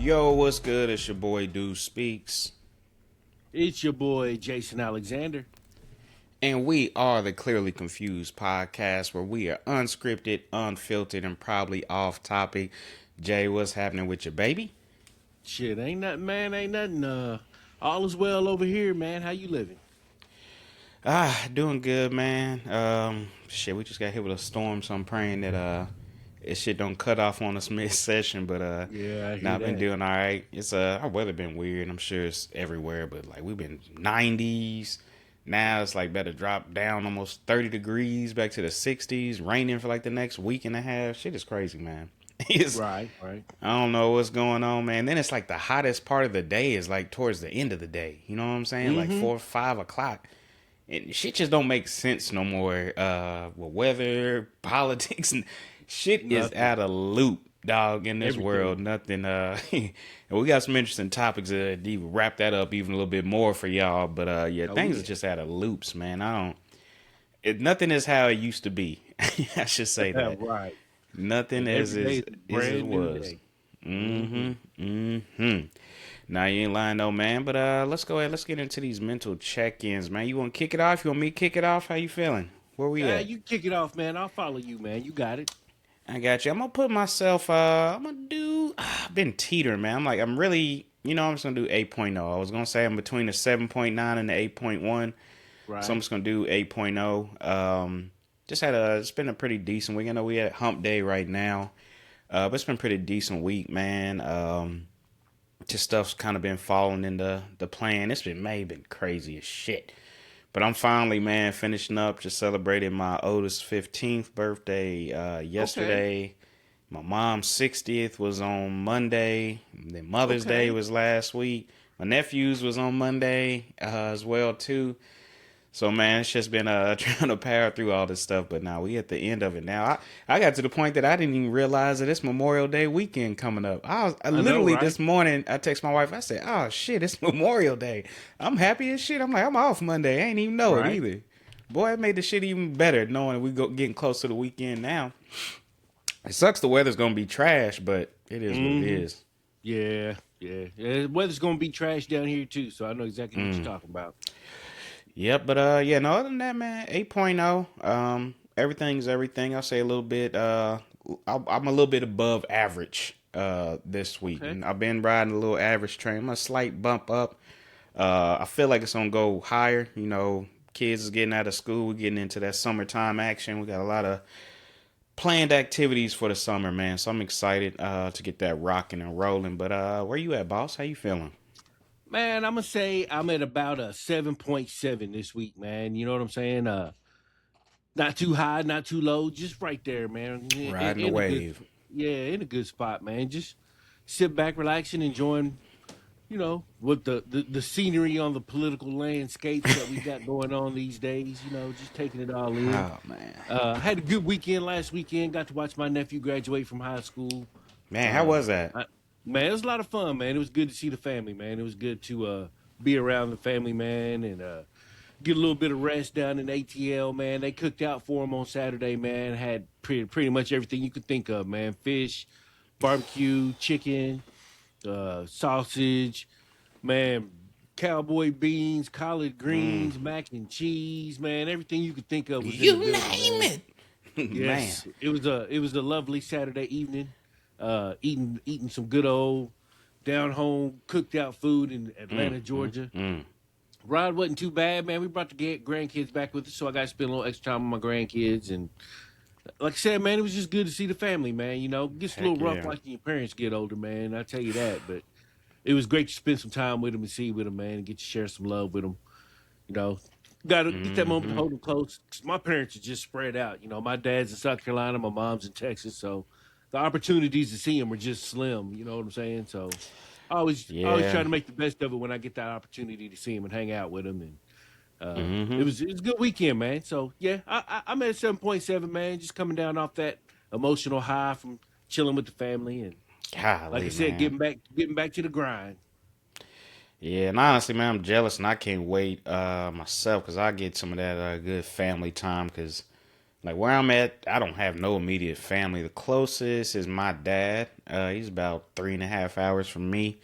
Yo, what's good? It's your boy Dude Speaks. It's your boy Jason Alexander. And we are the Clearly Confused podcast where we are unscripted, unfiltered, and probably off topic. Jay, what's happening with your baby? Shit, ain't nothing, man. Ain't nothing. All is well over here, man. How you living? Doing good, man. We just got hit with a storm, so I'm praying that this shit don't cut off on us mid session. But Yeah, I hear I've been that. doing all right. It's our weather been weird. I'm sure it's everywhere, but like we've been 90s. Now it's like better drop down almost 30 degrees back to the 60s, raining for like the next week and a half. Shit is crazy, man. It's Right, right. I don't know what's going on, man. Then it's like the hottest part of the day is like towards the end of the day. You know what I'm saying? Like Mm-hmm. 4 or 5 o'clock. And shit just don't make sense no more. With weather, politics, and shit is Nothing. out of loop, dog. In this world, Everything. nothing. And we got some interesting topics to wrap that up even a little bit more for y'all. But yeah, Oh things are yeah. just out of loops, man. I don't. Nothing is how it used to be. I should say that. Right. Nothing And as every day is is a is as brand new was. day. Mm-hmm. Mm-hmm. Now you ain't lying though, man. But let's go ahead. Let's get into these mental check-ins, man. You want to kick it off? You want me to kick it off? How you feeling? Where we at? You kick it off, man. I'll follow you, man. You got it. I got you. I'm gonna put myself. I'm gonna do. I've been teetering, man. I'm really. I'm just gonna do 8.0. I was gonna say I'm between the 7.9 and the 8.1, so I'm Right. just gonna do 8.0. Just had a. It's been a pretty decent week. I know we at Hump Day right now, but it's been a pretty decent week, man. Just stuff's kind of been falling in the plan. It's been crazy as shit. But I'm finally, man, finishing up. Just celebrated my oldest 15th birthday Okay. yesterday. My mom's 60th was on Monday. Then Mother's Day Okay. was last week. My nephew's was on Monday as well too. So man, it's just been trying to power through all this stuff, but now we at the end of it. Now I got to the point that I didn't even realize that it's Memorial Day weekend coming up. I I know, literally right? this morning I text my wife. I said, "Oh shit, it's Memorial Day." I'm happy as shit. I'm like, I'm off Monday. I ain't even know it Right. either. Boy, it made the shit even better knowing we go getting close to the weekend now. It sucks the weather's gonna be trash, but it is what it Mm-hmm. is. Yeah. Yeah. Yeah. The weather's gonna be trash down here too, so I know exactly what you're Mm. talking about. Yep, but yeah, no, other than that, man, 8.0, everything's everything. I'll say a little bit, I'm a little bit above average this week. Okay. And I've been riding a little average train. I'm a slight bump up. I feel like it's gonna go higher. Kids is getting out of school. We're getting into that summertime action. We got a lot of planned activities for the summer, man. So I'm excited to get that rocking and rolling. But where you at, boss? How you feeling? Man, I'm gonna say I'm at about a 7.7 this week, man. You know what I'm saying? Not too high, not too low, just right there, man. Riding the In a good, wave. yeah, in a good spot, man. Just sit back, relaxing, enjoying, what the scenery on the political landscapes that we got going on these days. Just taking it all in. Oh man, Had a good weekend last weekend. Got to watch my nephew graduate from high school. man, how Uh, was that? I, man, it was a lot of fun, man. It was good to see the family, man. It was good to be around the family, man, and get a little bit of rest down in ATL, man. They cooked out for him on Saturday, man. Had pretty much everything you could think of, man. Fish, barbecue, chicken, sausage, man. Cowboy beans, collard Mm. greens, mac and cheese, man. Everything you could think of was in You the building, name man. it. Man. Yes, it was a lovely Saturday evening. Eating some good old down home cooked out food in Mm, Atlanta, mm, Georgia. mm. Ride wasn't too bad, man. We brought the grandkids back with us, so I got to spend a little extra time with my grandkids. And like I said, man, it was just good to see the family, man. It gets a Heck little rough yeah. like your parents get older, man. I tell you that, but it was great to spend some time with them and see with them, man, and get to share some love with them. You know, got to get that moment to Mm-hmm. hold them close. 'Cause my parents are just spread out. My dad's in South Carolina, my mom's in Texas, so the opportunities to see them are just slim. You know what I'm saying? So I always try Yeah. to make the best of it when I get that opportunity to see them and hang out with them. And it Mm-hmm. was it was a good weekend, man. So yeah, I'm at 7.7, man. Just coming down off that emotional high from chilling with the family, and like I Golly, said, man. getting back to the grind. Yeah, and honestly, man, I'm jealous and I can't wait myself because I get some of that good family time because Like where I'm at, I don't have no immediate family. The closest is my dad. He's about 3.5 hours from me.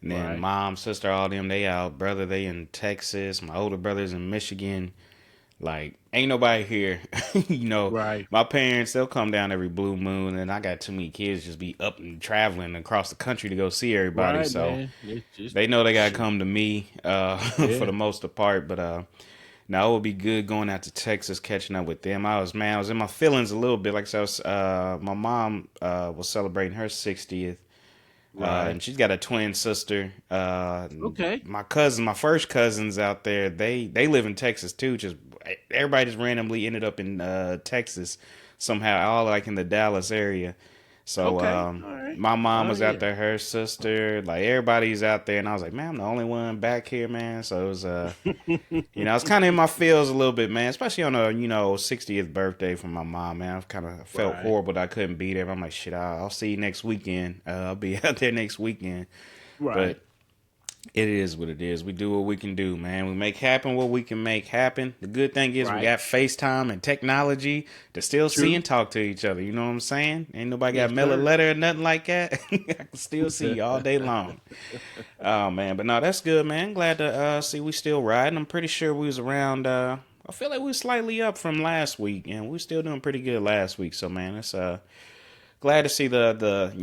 And then Right. mom, sister, all them, they out. Brother, they in Texas. My older brother's in Michigan. Like, ain't nobody here. Right. My parents, they'll come down every blue moon, and I got too many kids just be up and traveling across the country to go see everybody. Right, So man. It's just they know they gotta shit. come to me, for Yeah. the most part. But now it would be good going out to Texas, catching up with them. I was in my feelings a little bit. Like I said, my mom was celebrating her 60th. Right. And she's got a twin sister. Okay. My first cousins out there, they live in Texas too. Just everybody just randomly ended up in Texas somehow, all like in the Dallas area. So Okay. All right. my mom Oh was out yeah. there, her sister, like everybody's out there, and I was like, man, I'm the only one back here, man. So it was I was kind of in my feels a little bit, man, especially on a 60th birthday from my mom, man. I kind of felt Right. horrible that I couldn't be there. But I'm like, shit, I'll see you next weekend. I'll be out there next weekend. Right. But it is what it is. We do what we can do, man. We make happen what we can make happen. The good thing is we Right. got FaceTime and technology to still see True. and talk to each other. You know what I'm saying? Ain't nobody got Yes, mail a sir. letter or nothing like that. I can still see you all day long. Oh man, but no, that's good, man. Glad to see we still riding. I'm pretty sure we was around. I feel like we was slightly up from last week, and we still doing pretty good last week. So man, it's glad to see the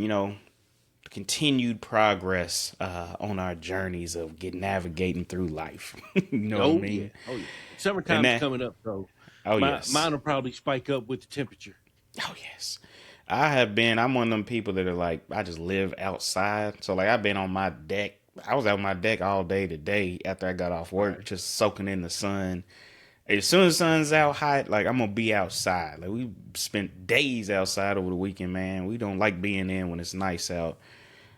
continued progress on our journeys of navigating through life. You know what I Oh yeah. mean? Oh yeah. And Summertime's that, coming up, so oh mine yes, will probably spike up with the temperature. oh yes. I'm one of them people that are like, I just live outside. So like, I've been on my deck. I was out on my deck all day today after I got off work, Right. just soaking in the sun. As soon as the sun's out hot, like I'm gonna be outside. Like we spent days outside over the weekend, man. We don't like being in when it's nice out.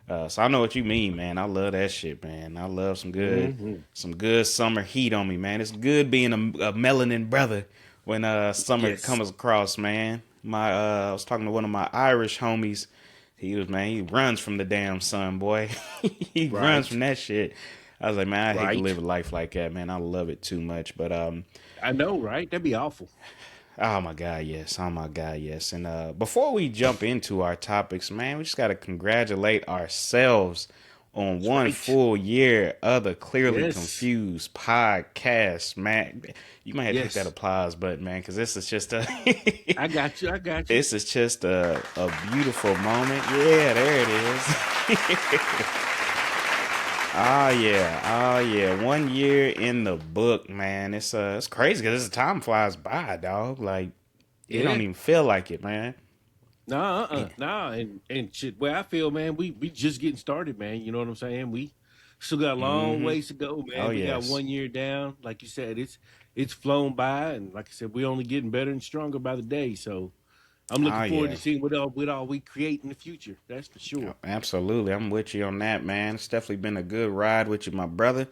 So I know what you mean, man. I love that shit, man. I love Hmm. some good summer heat on me, man. It's good being a melanin brother when summer Yes. comes across, man. I was talking to one of my Irish homies. He runs from the damn sun, boy. He runs Right. from that shit. I was like, man, I hate to Right. live a life like that, man. I love it too much, but I know, right? That'd be awful. oh my God, yes. Oh my God, yes. And before we jump into our topics, man, we just got to congratulate ourselves on That's one right. full year of the Clearly Yes. Confused podcast, man. You might have to hit that Yes. applause button, man, because this is just a I got you. I got you. this is just a beautiful moment. Yeah, there it is. Oh yeah, oh yeah. 1 year in the book, man. It's crazy because time flies by, dog. Like it don't Yeah. even feel like it, man. Nah, Yeah. nah, and shit. Where I feel, man, we just getting started, man. You know what I'm saying? We still got a long Mm-hmm. ways to go, Oh man. We got yes. 1 year down, like you said. It's flown by, and like I said, we only getting better and stronger by the day. So I'm Oh looking forward to yeah. seeing what all we create in the future. That's for Oh, sure. absolutely. I'm with you on that, man. It's definitely been a good ride with you, my brother.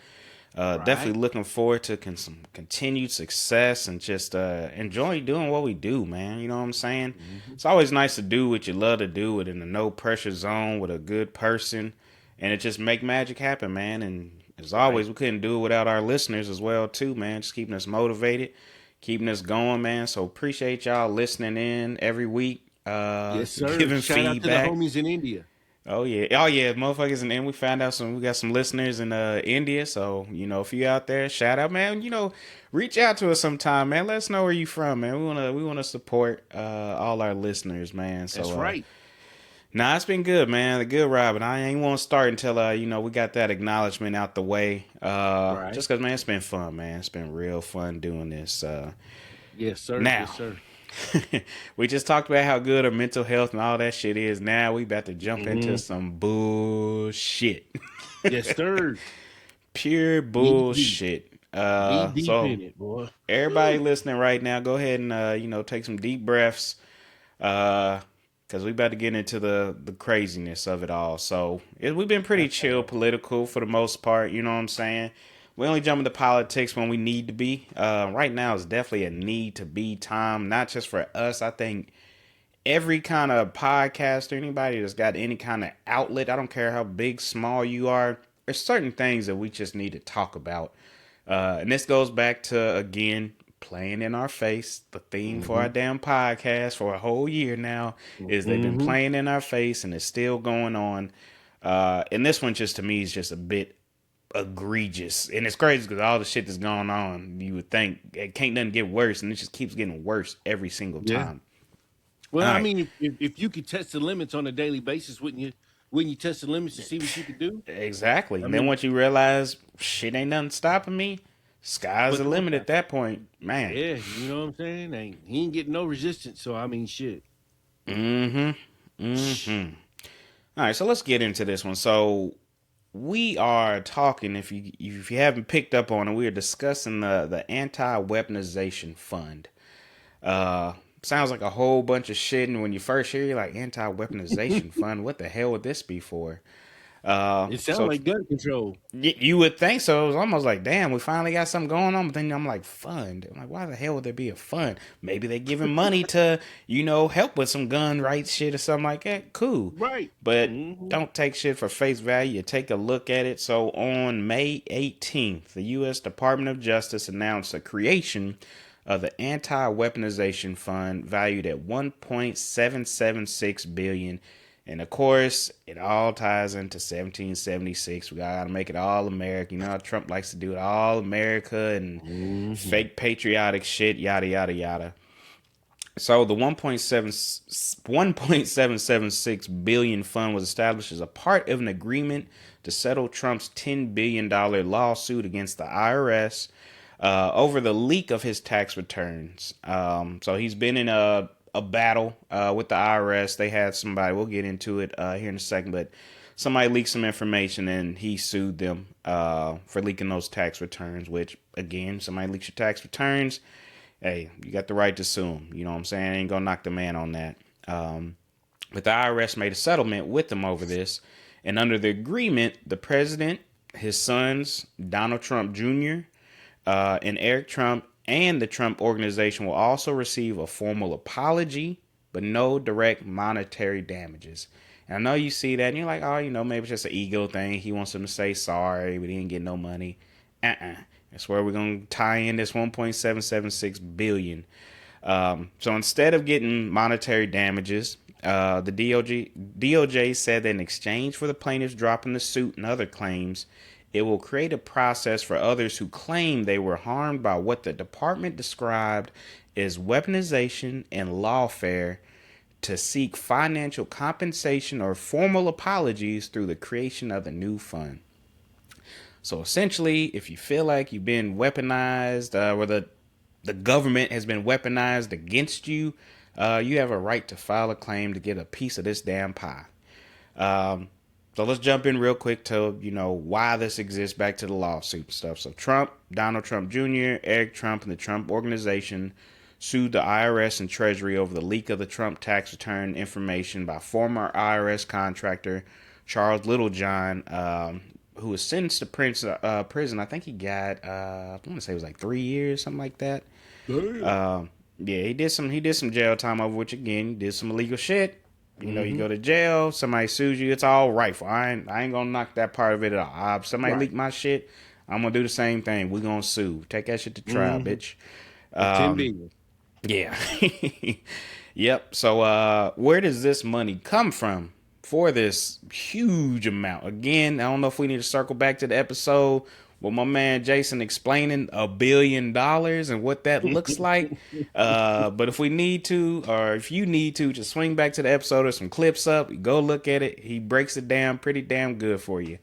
Right. Definitely looking forward to some continued success and just enjoy doing what we do, man. You know what I'm saying? Hmm. It's always nice to do what you love to do it in a no pressure zone with a good person, and it just make magic happen, man. And as always, Right. we couldn't do it without our listeners as well, too, man. Just keeping us motivated, keeping us going, man. So appreciate y'all listening in every week, Yes, sir. giving Shout out to the feedback. homies in India. Oh yeah, motherfuckers, and then we found out we got some listeners in India. So if you out there, shout out, man. Reach out to us sometime, man. Let us know where you from, man. We wanna support all our listeners, man. That's So right. nah, it's been good, man. A good ride, but I ain't want to start until we got that acknowledgement out the way. Right. Just cause man, it's been fun, man. It's been real fun doing this. Yes, sir. Now. Yes, sir. We just talked about how good our mental health and all that shit is. Now we about to jump into Hmm. some bullshit. Yes, sir. Pure Knee deep. bullshit. Knee deep So in it, boy. everybody Whew. listening right now, go ahead and take some deep breaths. Because we about to get into the craziness of it all. So we've been pretty chill political for the most part. You know what I'm saying? We only jump into politics when we need to be. Right now is definitely a need to be time, not just for us. I think every kind of podcaster, anybody that's got any kind of outlet, I don't care how big, small you are, there's certain things that we just need to talk about. And this goes back to, again, playing in our face. The theme for our Mm-hmm. damn podcast for a whole year now is they've been Mm-hmm. playing in our face, and it's still going on. And this one, just to me, is just a bit egregious, and it's crazy because all the shit that's going on, you would think it can't nothing get worse, and it just keeps getting worse every single Yeah. time. Well, All I right, mean, if you could test the limits on a daily basis, wouldn't you test the limits to see what you could do? exactly. I And then mean, once you realize shit ain't nothing stopping me, sky's but the don't limit at that point, man. yeah, you know what I'm saying? He ain't getting no resistance, so I mean, shit. Mm-hmm. Mm-hmm. All right, so let's get into this one. So we are talking, if you haven't picked up on it, we are discussing the Anti-Weaponization Fund. Uh, Sounds like a whole bunch of shit, and when you first hear, you're like, Anti-Weaponization Fund, what the hell would this be for? It sounds So like gun control. you would think so. It was almost like, damn, we finally got something going on. But then I'm like, fund. I'm like, why the hell would there be a fund? Maybe they giving money to, help with some gun rights shit or something like that. Cool. Right. But Mm-hmm. don't take shit for face value. You take a look at it. So on May 18th, the U.S. Department of Justice announced the creation of the Anti-Weaponization Fund valued at 1.776 billion. And of course, it all ties into 1776. We gotta make it all American. You know how Trump likes to do it, all America and Mm-hmm. fake patriotic shit, yada yada yada. So the 1.776 billion fund was established as a part of an agreement to settle Trump's $10 billion lawsuit against the IRS over the leak of his tax returns. So he's been in a battle with the IRS. They had somebody, we'll get into it here in a second, but somebody leaked some information and he sued them for leaking those tax returns, which, again, somebody leaks your tax returns. Hey, you got the right to sue him. You know what I'm saying? I ain't gonna knock the man on that. But the IRS made a settlement with them over this. And under the agreement, the president, his sons, Donald Trump Jr., and Eric Trump and the Trump organization will also receive a formal apology, but no direct monetary damages. And I know you see that and you're like, oh, maybe it's just an ego thing. He wants them to say sorry, but he didn't get no money. That's where we're going to tie in this 1.776 billion. So instead of getting monetary damages, the DOJ said that in exchange for the plaintiffs dropping the suit and other claims, it will create a process for others who claim they were harmed by what the department described as weaponization and lawfare to seek financial compensation or formal apologies through the creation of the new fund. So essentially, if you feel like you've been weaponized, or the government has been weaponized against you, you have a right to file a claim to get a piece of this damn pie. Um, so let's jump in real quick to why this exists. Back to the lawsuit and stuff. So Donald Trump Jr., Eric Trump, and the Trump organization sued the IRS and Treasury over the leak of the Trump tax return information by former IRS contractor Charles Littlejohn, who was sentenced to prison. I think he got, I want to say it was like 3 years, something like that. Damn. Yeah, he did some jail time over, which again, he did some illegal shit. You Mm-hmm. go to jail, somebody sues you, it's all rightful. I ain't gonna knock that part of it at all. If somebody Right. leaked my shit, I'm gonna do the same thing. We gonna sue. Take that shit to trial, Mm-hmm. bitch. For 10 billion. Yeah. Yep. So where does this money come from for this huge amount? Again, I don't know if we need to circle back to the episode with my man Jason explaining $1 billion and what that looks like. But if we need to, or if you need to, just swing back to the episode or some clips up, go look at it. He breaks it down pretty damn good for you.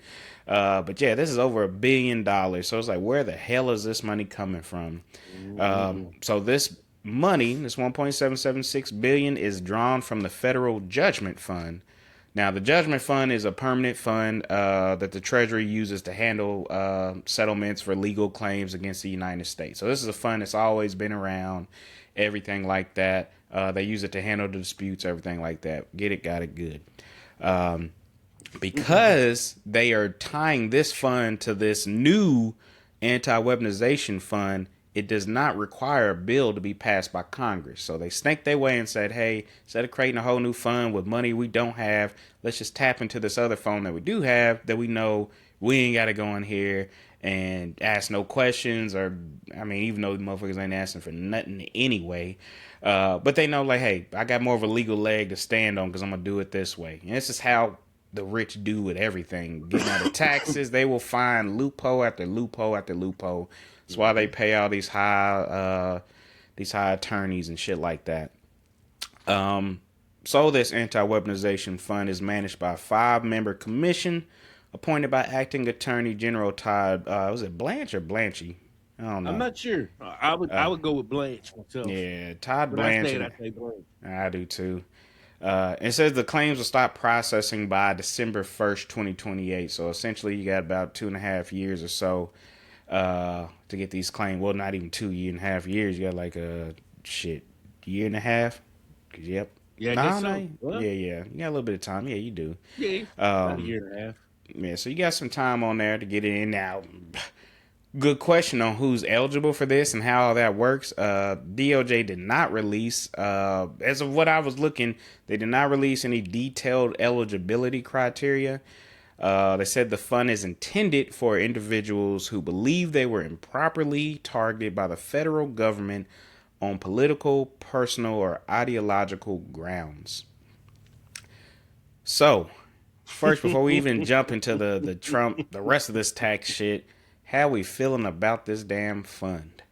But yeah, this is over $1 billion. So it's like, where the hell is this money coming from? Mm-hmm. So this money, this 1.776 billion, is drawn from the federal judgment fund. Now, the judgment fund is a permanent fund that the Treasury uses to handle settlements for legal claims against the United States. So this is a fund that's always been around, everything like that. They use it to handle the disputes, everything like that. Get it, got it, good. Because they are tying this fund to this new anti-weaponization fund, it does not require a bill to be passed by Congress. So they snaked their way and said, hey, instead of creating a whole new fund with money we don't have, let's just tap into this other fund that we do have that we know we ain't got to go in here and ask no questions, or I mean, even though the motherfuckers ain't asking for nothing anyway. But they know, like, hey, I got more of a legal leg to stand on because I'm gonna do it this way. And this is how the rich do with everything. Getting out of taxes, they will find loophole after loophole after loophole. That's why they pay all these high attorneys and shit like that. So this anti-weaponization fund is managed by a 5-member commission appointed by acting attorney general Todd. Was it Blanche or Blanchy? I don't I'm know. not sure. I would go with Blanche myself. Yeah, Todd When I Blanche. say it, I say Blanche. I do too. It says the claims will stop processing by December 1st, 2028. So essentially, you got about 2.5 years or so to get these claims. Well, not even 2.5 years. You got like a year and a half. Yep. Yeah, I No, guess so. no. Well, Yeah. You got a little bit of time. Yeah, you do. yeah, about a Um, year and a half. yeah, so you got some time on there to get it in. Now, good question on who's eligible for this and how that works. DOJ did not release, as of what I was looking, they did not release any detailed eligibility criteria. They said the fund is intended for individuals who believe they were improperly targeted by the federal government on political, personal, or ideological grounds. So, first, before we even jump into the Trump, the rest of this tax shit, how we feeling about this damn fund?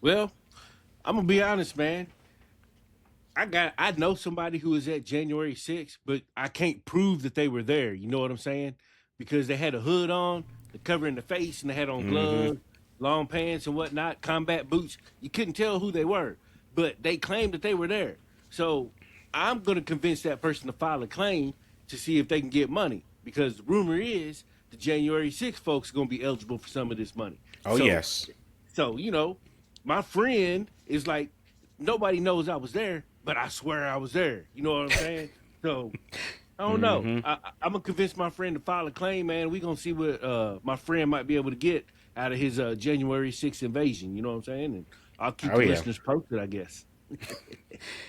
Well, I'm gonna be honest, man. I know somebody who was at January 6th, but I can't prove that they were there. You know what I'm saying? Because they had a hood on, the covering the face, and they had on Mm-hmm. gloves, long pants and whatnot, combat boots. You couldn't tell who they were, but they claimed that they were there. So I'm gonna convince that person to file a claim to see if they can get money. Because the rumor is the January 6th folks are gonna be eligible for some of this money. Oh So yes. so, my friend is like, nobody knows I was there, but I swear I was there. You know what I'm saying? So I don't know. Mm-hmm. I'm gonna convince my friend to file a claim, man. We gonna see what my friend might be able to get out of his January 6th invasion. You know what I'm saying? And I'll keep Oh the yeah. listeners posted, I guess.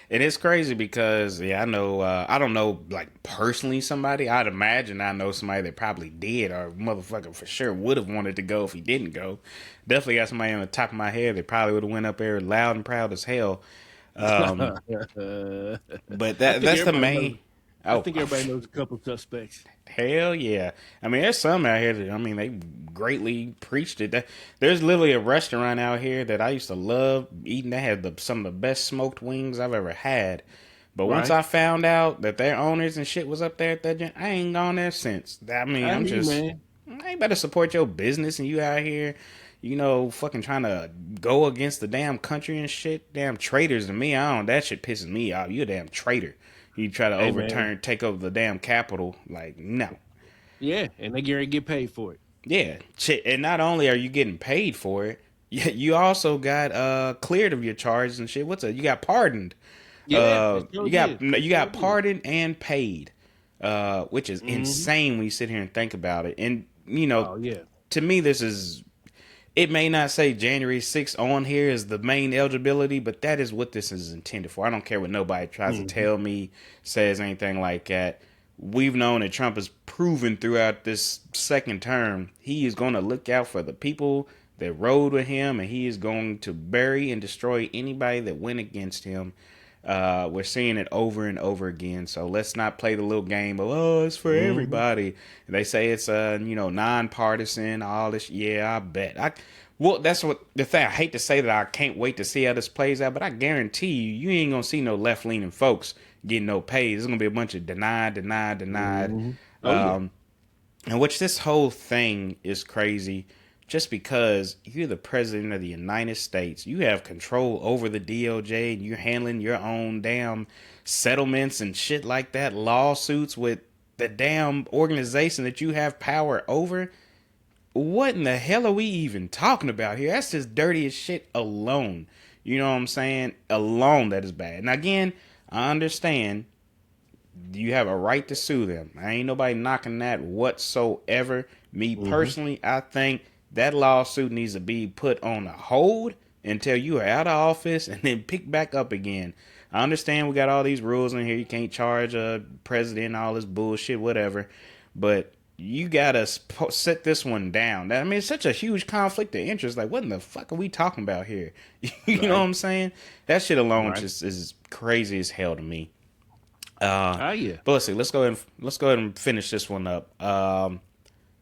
It is crazy because I know I don't know like personally somebody. I'd imagine I know somebody that probably did or motherfucker for sure would have wanted to go if he didn't go. Definitely got somebody on the top of my head that probably would have went up there loud and proud as hell. Um, but I that think that's the everybody knows. main. I Oh think everybody knows a couple suspects. hell yeah! I mean, there's some out here that I mean they greatly preached it. There's literally a restaurant out here that I used to love eating. They had some of the best smoked wings I've ever had. But once Right? I found out that their owners and shit was up there at that gym, I ain't gone there since. I mean, I I'm hear you, just, man. I ain't better support your business and you out here, fucking trying to go against the damn country and shit. Damn traitors to me. I don't, that shit pisses me off. You a damn traitor. You try to Hey, man. take over the damn capital. Like, no. Yeah, and they get paid for it. Yeah. Shit. And not only are you getting paid for it, you also got cleared of your charges and shit. You got pardoned. Yeah, it sure did. It You sure got did. pardoned and paid, which is Hmm. insane when you sit here and think about it. And Oh yeah. to me, this is. It may not say January 6th on here is the main eligibility, but that is what this is intended for. I don't care what nobody tries to Hmm. tell me, says anything like that. We've known that Trump has proven throughout this second term he is going to look out for the people that rode with him, and he is going to bury and destroy anybody that went against him. We're seeing it over and over again. So let's not play the little game of it's for Hmm. everybody. They say it's nonpartisan. All this, yeah, I bet. Well, that's what the thing. I hate to say that I can't wait to see how this plays out, but I guarantee you ain't gonna see no left leaning folks getting no pay. There's gonna be a bunch of denied. Hmm. Oh yeah. Um, and which this whole thing is crazy just because you're the president of the United States. You have control over the DOJ and you're handling your own damn settlements and shit like that, lawsuits with the damn organization that you have power over. What in the hell are we even talking about here? That's just dirty as shit alone. You know what I'm saying? Alone, that is bad. And again, I understand you have a right to sue them. I ain't nobody knocking that whatsoever. Me Hmm. personally, I think that lawsuit needs to be put on a hold until you are out of office and then pick back up again. I understand we got all these rules in here. You can't charge a president, all this bullshit, whatever. But you gotta set this one down. I mean, it's such a huge conflict of interest. Like, what in the fuck are we talking about here? You know what Right. I'm saying? That shit alone Right. just is crazy as hell to me. Uh, Oh yeah. but let's see. Let's go ahead and finish this one up.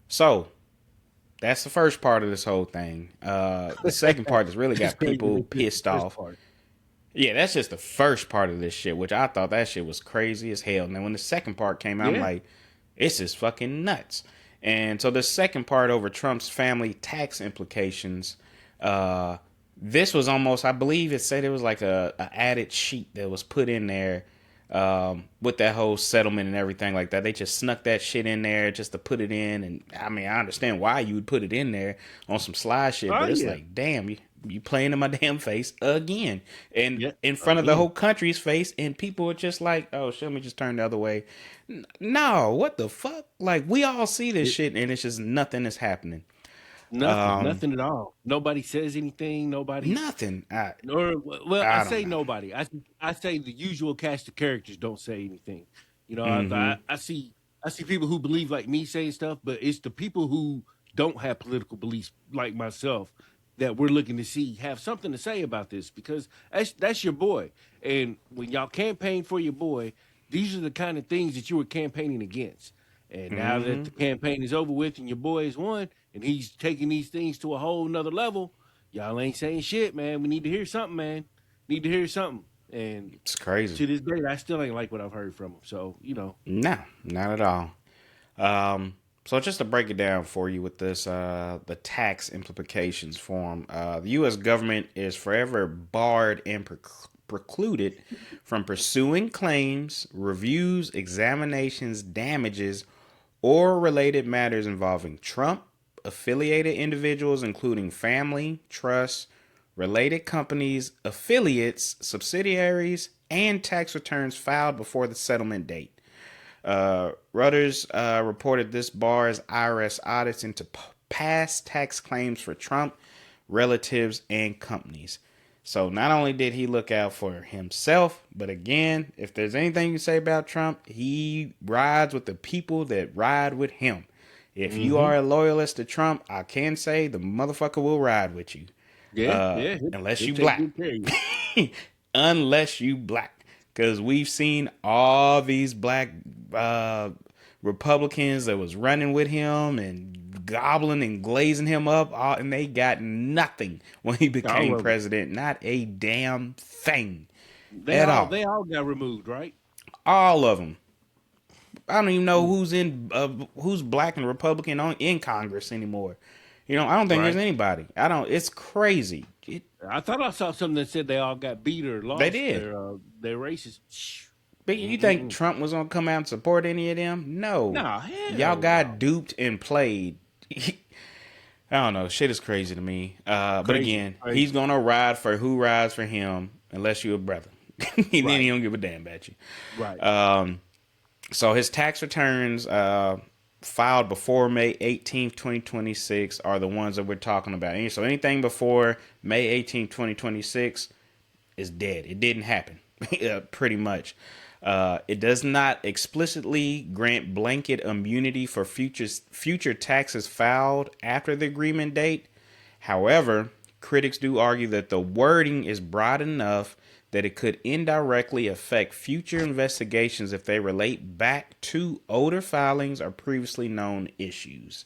So that's the first part of this whole thing. The second part has really It's got crazy. people That's just the pissed first off. part. Yeah, that's just the first part of this shit, which I thought that shit was crazy as hell. And then when the second part came out, I'm Yeah. like, it's just fucking nuts. And so the second part over Trump's family tax implications, uh, this was almost, I believe it said it was like a added sheet that was put in there with that whole settlement and everything like that. They just snuck that shit in there just to put it in. And I mean, I understand why you would put it in there on some sly shit, Oh but it's yeah. like, damn, you playing in my damn face again, and Yeah. in front of the Again. whole country's face, and people are just like, oh, shit, let me just turn the other way. No, what the fuck? Like, we all see this It, shit, and it's just nothing is happening. nothing. Um, Nothing at all. Nobody says anything. Nobody. Nothing. Or well, I I don't say know. nobody. I say the usual cast of characters don't say anything. You know, Mm-hmm. I see people who believe like me saying stuff, but it's the people who don't have political beliefs like myself that we're looking to see have something to say about this because that's your boy. And when y'all campaign for your boy, these are the kind of things that you were campaigning against. And now that Mm-hmm. the campaign is over with and your boy is won and he's taking these things to a whole nother level, y'all ain't saying shit, man. We need to hear something, man. Need to hear something. And It's crazy. to this day, I still ain't like what I've heard from him. So, you know. No, not at all. So just to break it down for you with this, the tax implications form, the U.S. government is forever barred and precluded from pursuing claims, reviews, examinations, damages, or related matters involving Trump, affiliated individuals, including family, trusts, related companies, affiliates, subsidiaries, and tax returns filed before the settlement date. Reuters reported this bars IRS audits into past tax claims for Trump, relatives, and companies. So not only did he look out for himself, but again, if there's anything you say about Trump, he rides with the people that ride with him. If you Mm-hmm. are a loyalist to Trump, I can say the motherfucker will ride with you. Yeah, yeah. Unless He'll you take black. good care of you. Unless you black. Because we've seen all these black uh, Republicans that was running with him and gobbling and glazing him up, and they got nothing when he All became of them. president. Not a damn thing They at all all. they all got removed, right? All of them. I don't even know who's black and Republican in Congress anymore. You know, I don't think there's Right. anybody. I don't. It's crazy. I thought I saw something that said they all got beat or They lost did. their races. Shh. But you think Mm-mm-mm. Trump was gonna come out and support any of them? No. Nah, Y'all hell got no. duped and played. I don't know. Shit is crazy to me. But Crazy, again, he's crazy. gonna ride for who rides for him, unless you're a brother. And then he Right, don't give a damn about you. right. So his tax returns filed before May 18th, 2026 are the ones that we're talking about. So anything before May 18th, 2026 is dead. It didn't happen, pretty much. It does not explicitly grant blanket immunity for future taxes filed after the agreement date. However, critics do argue that the wording is broad enough that it could indirectly affect future investigations if they relate back to older filings or previously known issues.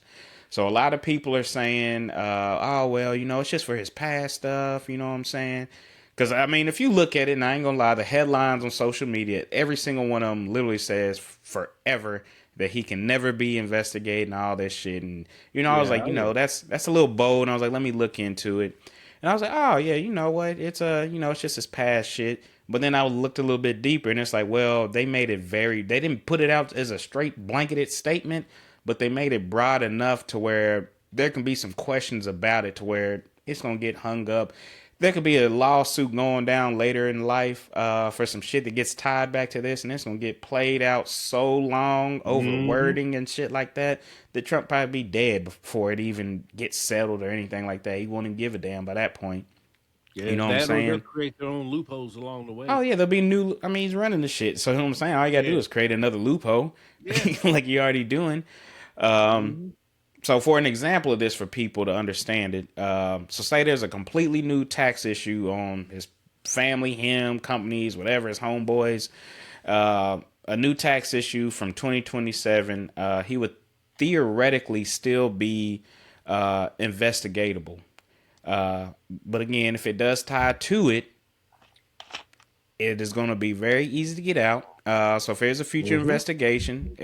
So a lot of people are saying, oh, well, it's just for his past stuff. You know what I'm saying? Because, I mean, if you look at it, and I ain't going to lie, the headlines on social media, every single one of them literally says forever that he can never be investigated and all this shit. And, I was Yeah, like, oh, yeah. that's a little bold. And I was like, let me look into it. And I was like, oh, yeah, you know what? It's just his past shit. But then I looked a little bit deeper, and it's like, well, they didn't put it out as a straight blanketed statement, but they made it broad enough to where there can be some questions about it to where it's going to get hung up. There could be a lawsuit going down later in life for some shit that gets tied back to this, and it's going to get played out so long over Mm-hmm. wording and shit like that that Trump probably be dead before it even gets settled or anything like that. He won't even give a damn by that point. You Yeah, know what I'm that or they'll saying? create their own loopholes along the Oh way. yeah, there'll be new. I mean, he's running the shit. So you know what I'm saying, all you gotta do Yeah, is create another loophole, yeah. like you're already doing. Mhm. So, for an example of this, for people to understand it, so say there's a completely new tax issue on his family, him, companies, whatever, his homeboys, a new tax issue from 2027. He would theoretically still be investigatable. But again, if it does tie to it, it is going to be very easy to get out. So if there's a future Mhm. investigation,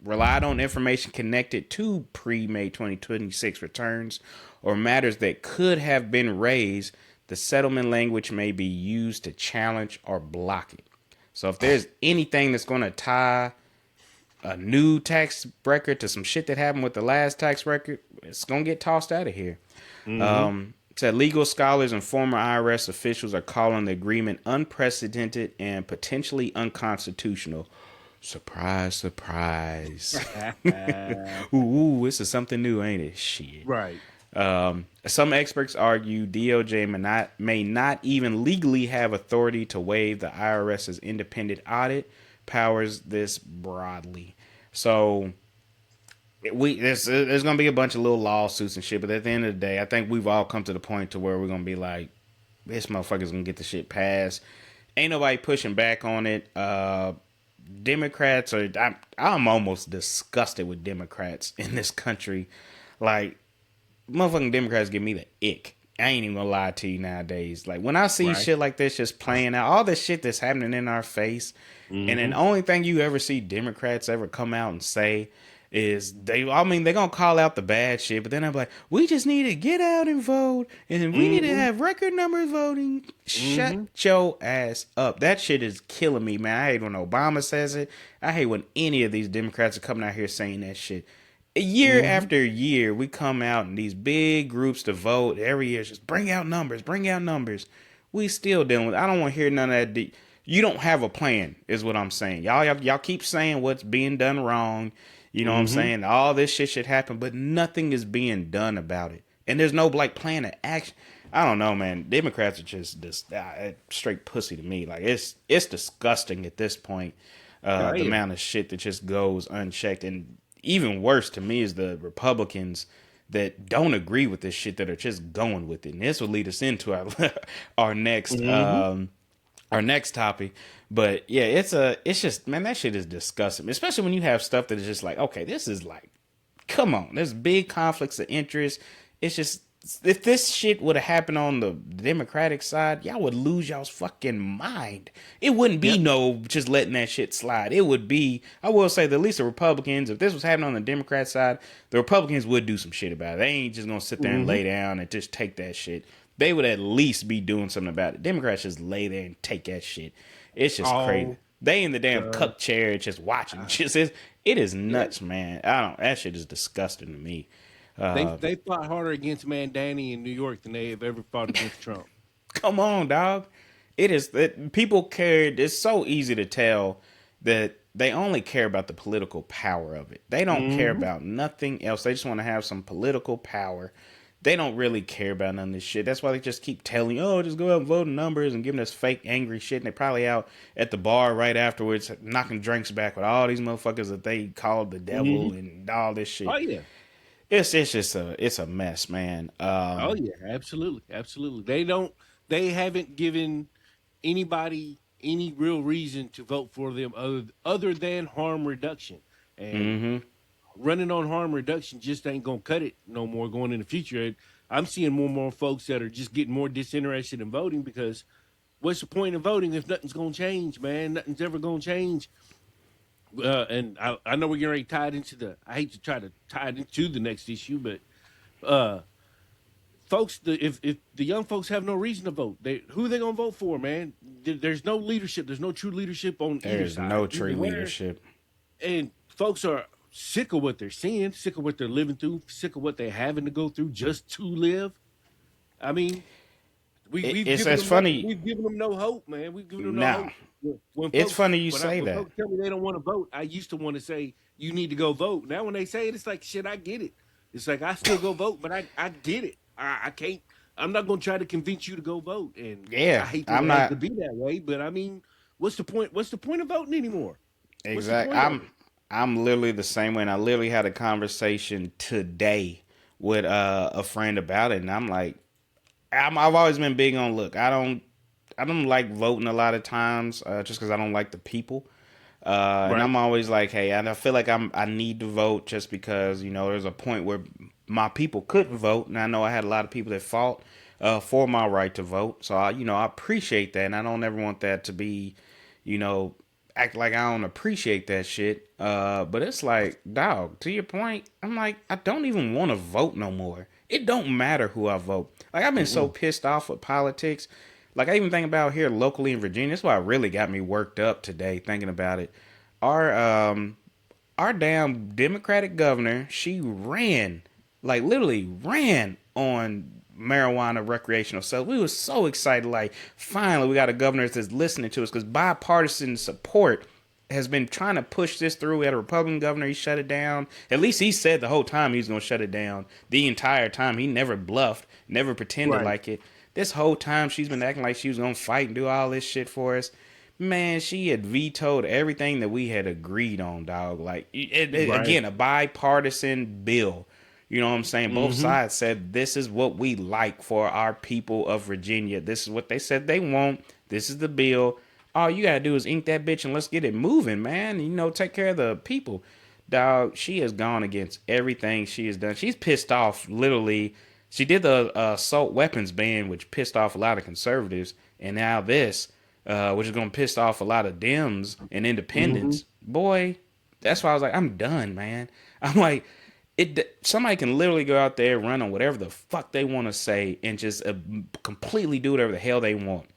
relied on information connected to pre-May 2026 returns or matters that could have been raised, the settlement language may be used to challenge or block it. So if there's anything that's going to tie a new tax record to some shit that happened with the last tax record, it's going to get tossed out of here. Mhm. Said legal scholars and former IRS officials are calling the agreement unprecedented and potentially unconstitutional. Surprise, surprise. Ooh, this is something new, ain't it? Shit. Right. Some experts argue DOJ may not even legally have authority to waive the IRS's independent audit powers this broadly. So there's gonna be a bunch of little lawsuits and shit, but at the end of the day, I think we've all come to the point to where we're gonna be like, this motherfucker's gonna get the shit passed. Ain't nobody pushing back on it. Democrats are. I'm almost disgusted with Democrats in this country. Like, motherfucking Democrats give me the ick. I ain't even gonna lie to you nowadays. Like, when I see Right. shit like this just playing out, all this shit that's happening in our face, and then the Mhm. only thing you ever see Democrats ever come out and say is I mean, they're gonna call out the bad shit, but then I'm like, we just need to get out and vote, and we need to Mhm. have record numbers voting. Shut Mhm. your ass up. That shit is killing me, man. I hate when Obama says it. I hate when any of these Democrats are coming out here saying that shit. Year Mhm. after year, we come out in these big groups to vote. Every year, it's just bring out numbers, bring out numbers. We still dealing with. I don't want to hear none of that. You don't have a plan, is what I'm saying. Y'all keep saying what's being done wrong. You know what I'm Mhm. saying? All this shit should happen, but nothing is being done about it. And there's no like plan of action. I don't know, man. Democrats are just this straight pussy to me. Like it's disgusting at this point. Oh The yeah. amount of shit that just goes unchecked, and even worse to me is the Republicans that don't agree with this shit that are just going with it. And this will lead us into our our next Mhm. our next topic. But yeah, it's just, man, that shit is disgusting. Especially when you have stuff that is just like, okay, this is like, come on, there's big conflicts of interest. It's just, if this shit would have happened on the Democratic side, y'all would lose y'all's fucking mind. It wouldn't be Yep. no just letting that shit slide. It would be, I will say, that at least the Republicans, if this was happening on the Democrat side, the Republicans would do some shit about it. They ain't just gonna sit there and Mhm. lay down and just take that shit. They would at least be doing something about it. Democrats just lay there and take that shit. It's just crazy. All They in the damn the cuck chair just watching. time. It is Yeah. nuts, man. I don't. That shit is disgusting to me. They fought harder against Mandani in New York than they have ever fought against Trump. Come on, dog. It is that people care. It's so easy to tell that they only care about the political power of it. They don't care Mhm. about nothing else. They just want to have some political power. They don't really care about none of this shit. That's why they just keep telling you, oh, just go out and vote in numbers and giving us fake angry shit. And they're probably out at the bar right afterwards knocking drinks back with all these motherfuckers that they called the devil Mhm. and all this Oh shit. yeah. It's just a mess, man. Oh yeah. Absolutely. Absolutely. They haven't given anybody any real reason to vote for them other than harm reduction. And Mm-hmm. running on harm reduction just ain't gonna cut it no more going in the future. And I'm seeing more and more folks that are just getting more disinterested in voting because what's the point of voting if nothing's gonna change, man? Nothing's ever gonna change. And I know we're getting ready tied into the. I hate to try to tie it into the next issue, but uh, folks, if the young folks have no reason to vote, who are they gonna vote for, man? There's no leadership. There's no true leadership on There either is side, no true anywhere. leadership. And folks are sick of what they're seeing, sick of what they're living through, sick of what they're having to go through just to live. I mean, we've It's given as them nothing. funny We've given them no hope, man. We've given them no now. hope. When It's folks funny you say when that. folks tell me they don't want to vote, I used to want to say you need to go vote. Now when they say it, it's like shit. I get it. It's like I still go vote, but I get it. I can't. I'm not gonna try to convince you to go vote. And I Yeah, hate that I'm it has to not be that way, but I mean, what's the point? What's the point of voting anymore? What's the exact. point of I'm it? I'm literally the same way, and I literally had a conversation today with a friend about it, and I'm like, I've always been big on look. I don't like voting a lot of times, just because I don't like the people. And Right. I'm always like, hey, and I feel like I need to vote just because there's a point where my people couldn't vote, and I know I had a lot of people that fought for my right to vote. So I appreciate that, and I don't ever want that to be, you know, act like I don't appreciate that shit. But it's like, dog, to your point, I'm like, I don't even want to vote no more. It don't matter who I vote. Like I've been so Mm-mm. pissed off with politics. Like I even think about here locally in Virginia. That's why it really got me worked up today thinking about it. Our our damn Democratic governor, she ran, like literally ran on marijuana recreational sales. We were so excited, like finally we got a governor that's listening to us because bipartisan support has been trying to push this through. We had a Republican governor, he shut it down. At least he said the whole time he was going to shut it down. The entire time he never bluffed, never pretended Right. like it. This whole time she's been acting like she was going to fight and do all this shit for us. Man, she had vetoed everything that we had agreed on, dog. Like, Right. again, a bipartisan bill. You know what I'm saying? Both Mm-hmm. sides said this is what we like for our people of Virginia. This is what they said they want. This is the bill. All you gotta do is ink that bitch and let's get it moving, man. Take care of the people. Dog, she has gone against everything she has done. She's pissed off, literally. She did the assault weapons ban, which pissed off a lot of conservatives, and now this, which is going to piss off a lot of Dems and Mm-hmm. independents. Boy, that's why I was like, I'm done, man. I'm like, somebody can literally go out there, run on whatever the fuck they want to say, and just completely do whatever the hell they want.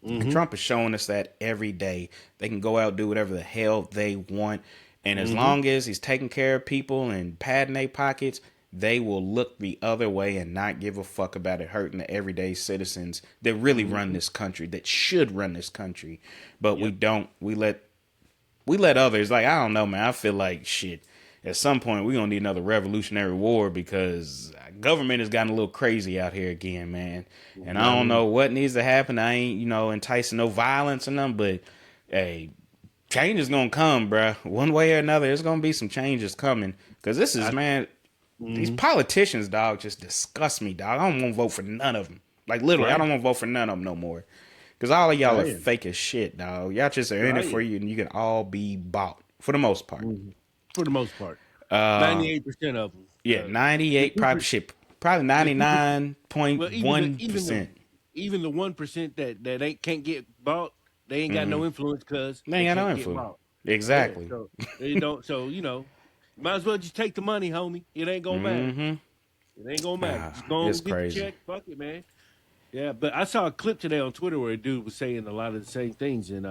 And Mm-hmm. Trump is showing us that every day. They can go out and do whatever the hell they want. And as Mm-hmm. long as he's taking care of people and padding their pockets, they will look the other way and not give a fuck about it hurting the everyday citizens that really run Mm-hmm. this country, that should run this country. But we Yep. don't. We let others, like, I don't know, man. I feel like shit. At some point, we're gonna need another revolutionary war because government has gotten a little crazy out here again, man. And I I don't mean, know what needs to happen. I ain't, enticing no violence or nothing, but hey, change is gonna come, bruh. One way or another, there's gonna be some changes coming. Cause this is, I. man, these Mm-hmm. politicians, dog, just disgust me, dog. I don't want to vote for none of them. Like literally, I Right. don't want to vote for none of them no more. Cause all of y'all I are am. fake as shit, dog. Y'all just are in I it for am. you, and you can all be bought for the most part. Mhm. For the most part, Uh, 98% of them. yeah, The 98, probably 2%, shit, probably the 2%. Well, even the 99.1%. even the 1% that ain't can't get bought, they ain't got Mm-hmm. no influence because They they ain't got no can't get influence. bought. Yeah, Exactly. so they don't. So might as well just take the money, homie. It ain't gonna matter. Mm-hmm. It ain't gonna matter. Just go It's and get the crazy. check. Fuck it, man. Yeah, but I saw a clip today on Twitter where a dude was saying a lot of the same things, and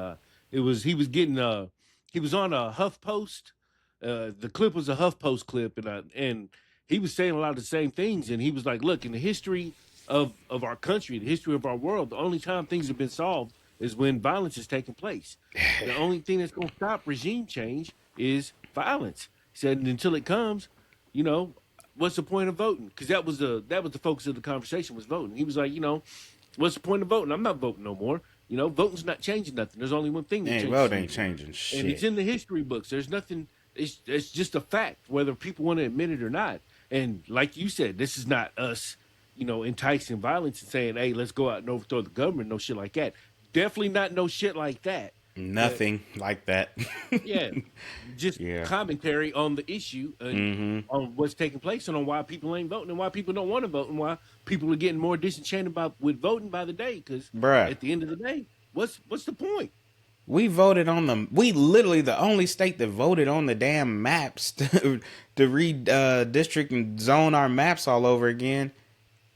he was getting he was on a HuffPost. The clip was a HuffPost clip, and he was saying a lot of the same things, and he was like, "Look, in the history of our country, the history of our world, the only time things have been solved is when violence is taking place. The only thing that's going to stop regime change is violence." He said, and until it comes, you know, what's the point of voting? Because that was the focus of the conversation was voting. He was like, what's the point of voting? I'm not voting no more. Voting's not changing nothing. There's only one thing that Ain't changes vote ain't anything, changing and it's shit. in the history books. There's nothing. It's just a fact, whether people want to admit it or not. And like you said, this is not us, enticing violence and saying, "Hey, let's go out and overthrow the government." No shit like that. Definitely not no shit like that. But Nothing like that. yeah, just Yeah. commentary on the issue and Mm-hmm. on what's taking place and on why people ain't voting and why people don't want to vote and why people are getting more disenchanted with voting by the day. Because Bruh. at the end of the day, what's the point? We literally the only state that voted on the damn maps to redistrict and zone our maps all over again.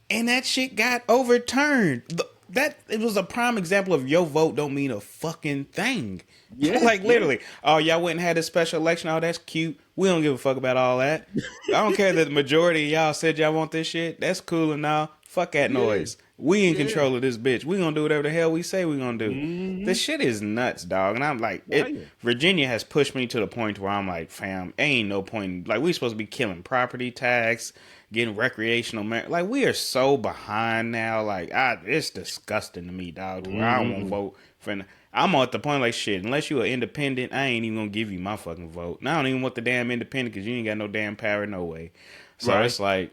And that shit got overturned. That it was a prime example of your vote don't mean a fucking thing. Yeah, Like yeah, literally, oh y'all went and had a special election. Oh, that's cute. We don't give a fuck about all that. I don't care that the majority of y'all said y'all want this shit. That's cool and all. Fuck that yeah, noise. We in yeah. control of this bitch. We gonna do whatever the hell we say we gonna do. Mm-hmm. This shit is nuts, dog. And I'm like, I it. am. Virginia has pushed me to the point where I'm like, fam, ain't no point. Like we supposed to be killing property tax, getting recreational like we are so behind now. Like it's disgusting to me, dog. Where I don't want to Mm-hmm. vote for. I'm at the point like shit. Unless you are independent, I ain't even gonna give you my fucking vote. And I don't even want the damn independent because you ain't got no damn power no way. So Right. it's like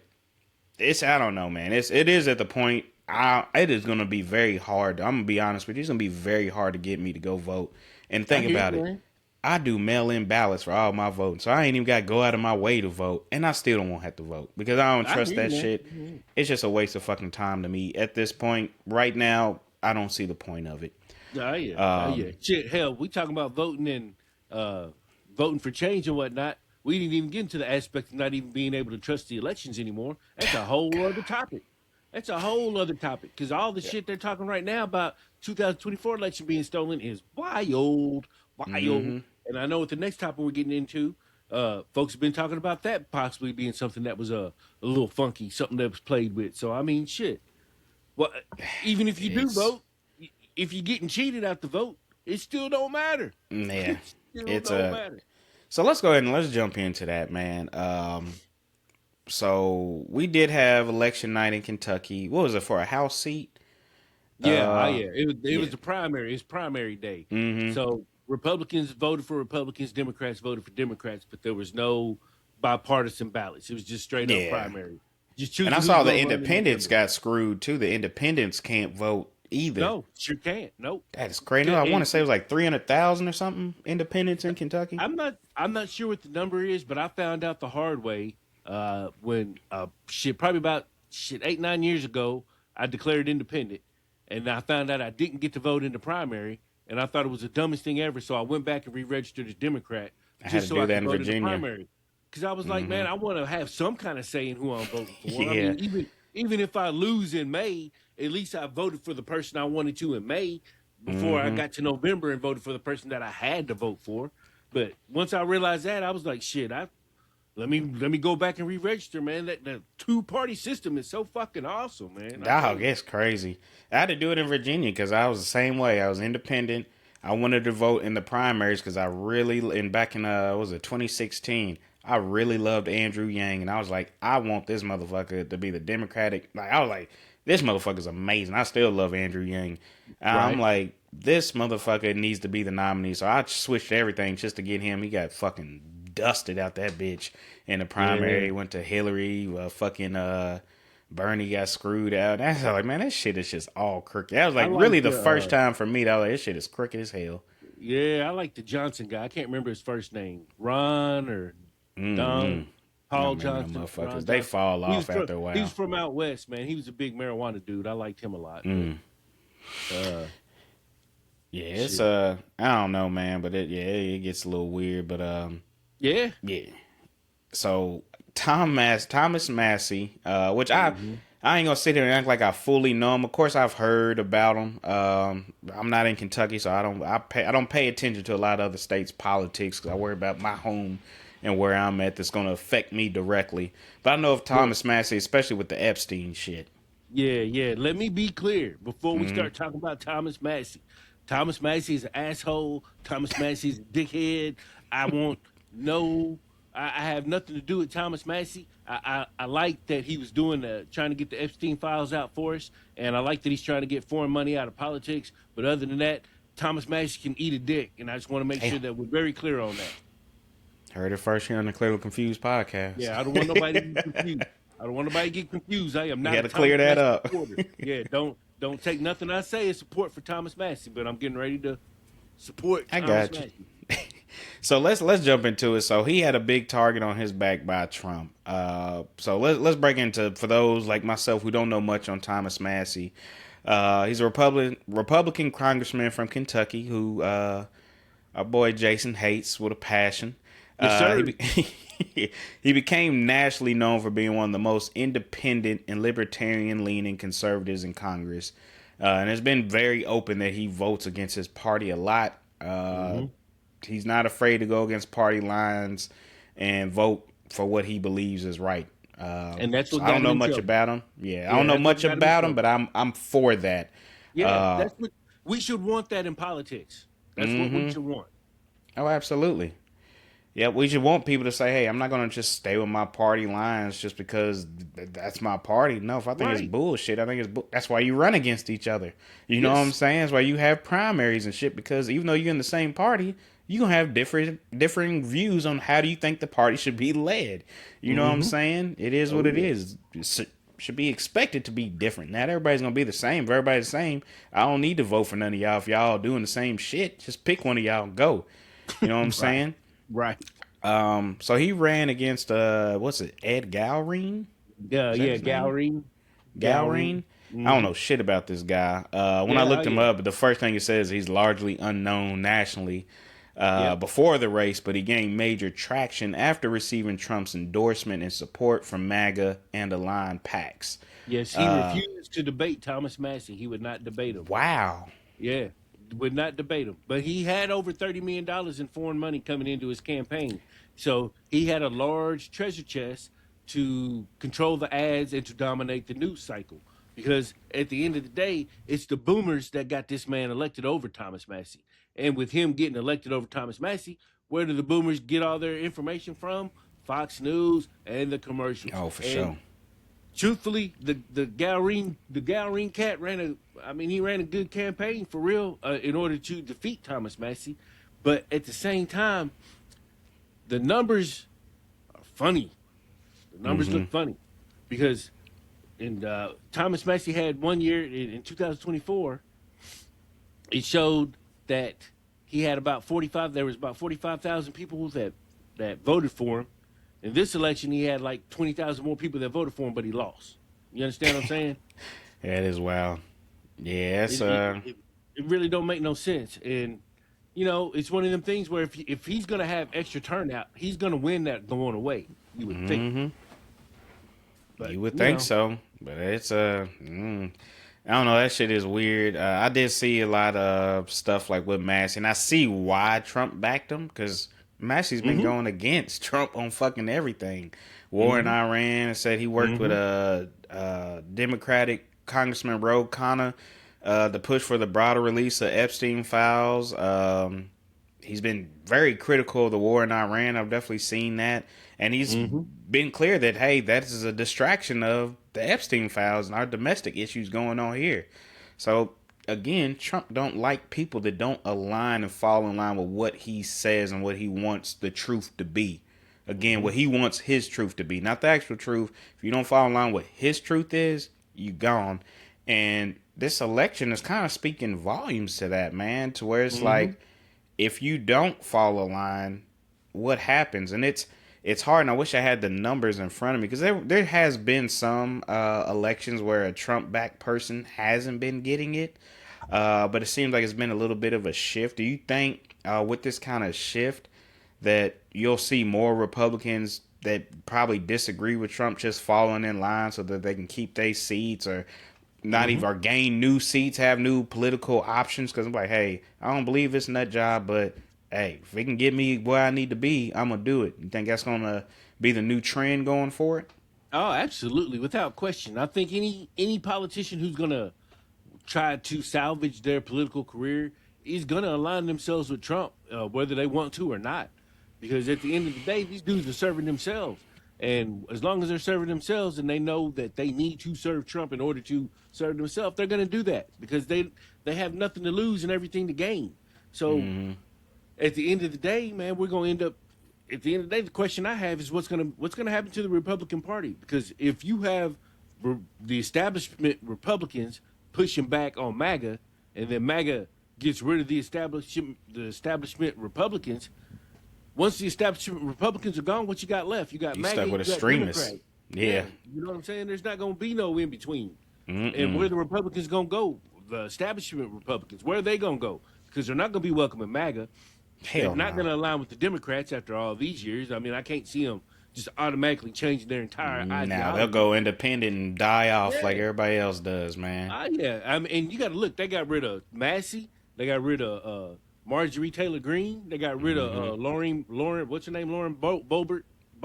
I don't know, man. It is at the point. It is gonna be very hard. I'm gonna be honest with you. It's gonna be very hard to get me to go vote. And I think hear about you, it. man. I do mail-in ballots for all my voting, so I ain't even got to go out of my way to vote, and I still don't want to have to vote because I don't I trust hear you, that man. shit. It's just a waste of fucking time to me at this point. Right now, I don't see the point of it. Oh yeah, oh yeah. Um, Shit, hell, we talking about voting and uh, voting for change and whatnot. We didn't even get into the aspect of not even being able to trust the elections anymore. That's a whole other topic. That's a whole other topic because all the shit they're talking right now about 2024 election being stolen is wild, wild. mm-hmm. And I know what the next topic we're getting into. Folks have been talking about that possibly being something that was a little funky, something that was played with. So I mean, shit. Well, even if you do It's vote, if you're getting cheated out the vote, it still don't matter. yeah, It still it's don't a. matter. So let's go ahead and let's jump into that, man. So we did have election night in Kentucky. What was it for a House seat? Yeah, Uh, yeah. It was yeah. the primary. It's primary day. Mm-hmm. So Republicans voted for Republicans, Democrats voted for Democrats, but there was no bipartisan ballots. It was just straight up Yeah. primary. Just And I choosing who's saw the going to run in independents November. got screwed too. The independents can't vote either. No, sure can't. Nope. That is crazy. No, I want to And say it was like 300,000 or something. Independents in Kentucky. I'm not sure what the number is, but I found out the hard way when probably about 8-9 years ago I declared independent, and I found out I didn't get to vote in the primary, and I thought it was the dumbest thing ever. So I went back and re-registered as Democrat I had just to so do I that could in vote in the Virginia. primary. Because I was like, Hmm. man, I want to have some kind of say in who I'm voting for. I Yeah. mean, even if I lose in May, at least I voted for the person I wanted to in May before I Hmm. got to November and voted for the person that I had to vote for. But once I realized that, I was like, shit, let me go back and re-register, man. That the two-party system is so fucking awesome, man. I tell Dog, you. it's crazy. I had to do it in Virginia because I was the same way. I was independent. I wanted to vote in the primaries because I really, and back in, what was it, 2016, I really loved Andrew Yang. And I was like, I want this motherfucker to be the Democratic. Like, I was like, this motherfucker's amazing. I still love Andrew Yang. And I'm Right. like, this motherfucker needs to be the nominee. So I switched everything just to get him. He got fucking dusted out that bitch in the Yeah. primary. Went to Hillary, Bernie got screwed out. I was like, man, that shit is just all crooked. That was I like like really the the first time for me that I was like, this shit is crooked as hell. yeah, I like the Johnson guy. I can't remember his first name. Ron or Don Mm-hmm. I Paul remember them Johnson, motherfuckers. Ron They Johnson. fall He was off from after a he was while. from out west, man. He was a big marijuana dude. I liked him a lot, but Mm. uh Yeah, it's shit. I don't know, man, but it gets a little weird, but Yeah. yeah. So Thomas Massey, which Hmm. I ain't gonna sit here and act like I fully know him. Of course, I've heard about him. I'm not in Kentucky, so I don't pay attention to a lot of other states' politics because I worry about my home and where I'm at that's gonna affect me directly. But I know of Look, Thomas Massey, especially with the Epstein shit. yeah, yeah. Let me be clear before we Hmm. start talking about Thomas Massey. Thomas Massey is an asshole. Thomas Massey is a dickhead. I want no. I have nothing to do with Thomas Massey. I like that he was doing trying to get the Epstein files out for us, and I like that he's trying to get foreign money out of politics. But other than that, Thomas Massey can eat a dick, and I just want to make sure Damn, that we're very clear on that. heard it first here on the Clearly Confused podcast. Yeah, I don't want nobody to get confused. I don't want nobody to get confused. I am We not had a to clear Thomas that Massey up. supporter. Yeah, don't take nothing I say as support for Thomas Massey, but I'm getting ready to support I Thomas got you. Massey. So let's jump into it. So he had a big target on his back by Trump. So let's break into, for those like myself who don't know much on Thomas Massey. He's a Republican congressman from Kentucky who our boy Jason hates with a passion. Yes, sir. He became nationally known for being one of the most independent and libertarian leaning conservatives in Congress. And it's been very open that he votes against his party a lot. Hmm. He's not afraid to go against party lines and vote for what he believes is right. And that's So what I got don't him know in much trouble. about him. Yeah, I don't Yeah, know that's what much got him in about him, trouble. but I'm for that. Yeah, Uh, that's what we should want that in politics. That's what we hmm should want. Oh, absolutely. Yeah, we should want people to say, "Hey, I'm not gonna just stay with my party lines just because that's my party." No, if I think it's Right. bullshit, I think that's why you run against each other. You know what I'm Yes. saying? That's why you have primaries and shit. Because even though you're in the same party, you gonna have differing views on how do you think the party should be led. You know what I'm Mm-hmm. saying? It is Oh what it yeah. is. Should be expected to be different. Not everybody's gonna be the same. If everybody's the same, I don't need to vote for none of y'all. If y'all doing the same shit, just pick one of y'all and go. You know what I'm Right. saying? Right. So he ran against what's it, Ed Galrine? Yeah. Is that Yeah. his name? Gallery. Gallery. Galrine? I don't Mm-hmm. know shit about this guy. When I Yeah. Oh looked him yeah. up, the first thing it says he's largely unknown nationally Yep. before the race, but he gained major traction after receiving Trump's endorsement and support from MAGA and aligned PACs. Yes. He Uh, refused to debate Thomas Massey. He would not debate him. wow. Yeah. Would not debate him. But he had over $30 million in foreign money coming into his campaign. So he had a large treasure chest to control the ads and to dominate the news cycle. Because at the end of the day, it's the boomers that got this man elected over Thomas Massey. And with him getting elected over Thomas Massey, where do the boomers get all their information from? Fox News and the commercials. Oh, for And sure. truthfully, the Galrine cat ran he ran a good campaign for real in order to defeat Thomas Massey, but at the same time, the numbers are funny. The numbers Mm-hmm. look funny because in Thomas Massey had one year in 2024. It showed that he had about 45. There was about 45,000 people that voted for him. In this election, he had like 20,000 more people that voted for him, but he lost. You understand what I'm saying? Yeah, it is wild. Yeah, it's It, it, it, it really don't make no sense. And, it's one of them things where if he's going to have extra turnout, he's going to win that going away, you would think. mm-hmm. But, You would think so, but it's I don't know. That shit is weird. I did see a lot of stuff like with Massey, and I see why Trump backed him because Massey's been hmm going against Trump on fucking everything. War in hmm Iran. Said he worked with hmm Democratic Congressman Ro Khanna to push for the broader release of Epstein files. He's been very critical of the war in Iran. I've definitely seen that, and he's hmm been clear that hey, that is a distraction of the Epstein files and our domestic issues going on here. So again, Trump don't like people that don't align and fall in line with what he says and what he wants the truth to be. Again, hmm what he wants his truth to be, not the actual truth. If you don't fall in line with his truth is, you gone. And this election is kind of speaking volumes to that, man, to where it's hmm like if you don't follow line, what happens? And it's hard. And I wish I had the numbers in front of me because there has been some elections where a Trump backed person hasn't been getting it, but it seems like it's been a little bit of a shift. Do you think with this kind of shift that you'll see more Republicans that probably disagree with Trump just falling in line so that they can keep their seats or not hmm even or gain new seats, have new political options. Because I'm like, hey, I don't believe it's nut job, but hey, if it can get me where I need to be, I'm gonna do it. You think that's gonna be the new trend going forward? Oh, absolutely, without question. I think any politician who's gonna try to salvage their political career is going to align themselves with Trump, whether they want to or not. Because at the end of the day, these dudes are serving themselves. And as long as they're serving themselves and they know that they need to serve Trump in order to serve themselves, they're going to do that because they have nothing to lose and everything to gain. So Mm-hmm. at the end of the day, man, we're going to end up. At the end of the day, the question I have is what's gonna happen to the Republican Party? Because if you have the establishment Republicans pushing back on MAGA, and then MAGA gets rid of the establishment Republicans. Once the establishment Republicans are gone, what you got left? You got You MAGA, stuck you with got extremists. Democrats. Yeah, Yeah. you know what I'm saying? There's not going to be no in between. And Mm-mm. where the Republicans going to go? The establishment Republicans, where are they going to go? Because they're not going to be welcoming MAGA. They're Hell not no. going to align with the Democrats after all these years. I mean, I can't see them just automatically changing their entire Now they'll ideology. go independent and die off like Yeah. everybody else does, man. Yeah. I mean, and you got to look. They got rid of Massey. They got rid of Marjorie Taylor Greene. They got rid of Mm-hmm. Lauren. What's her name? Lauren Boebert,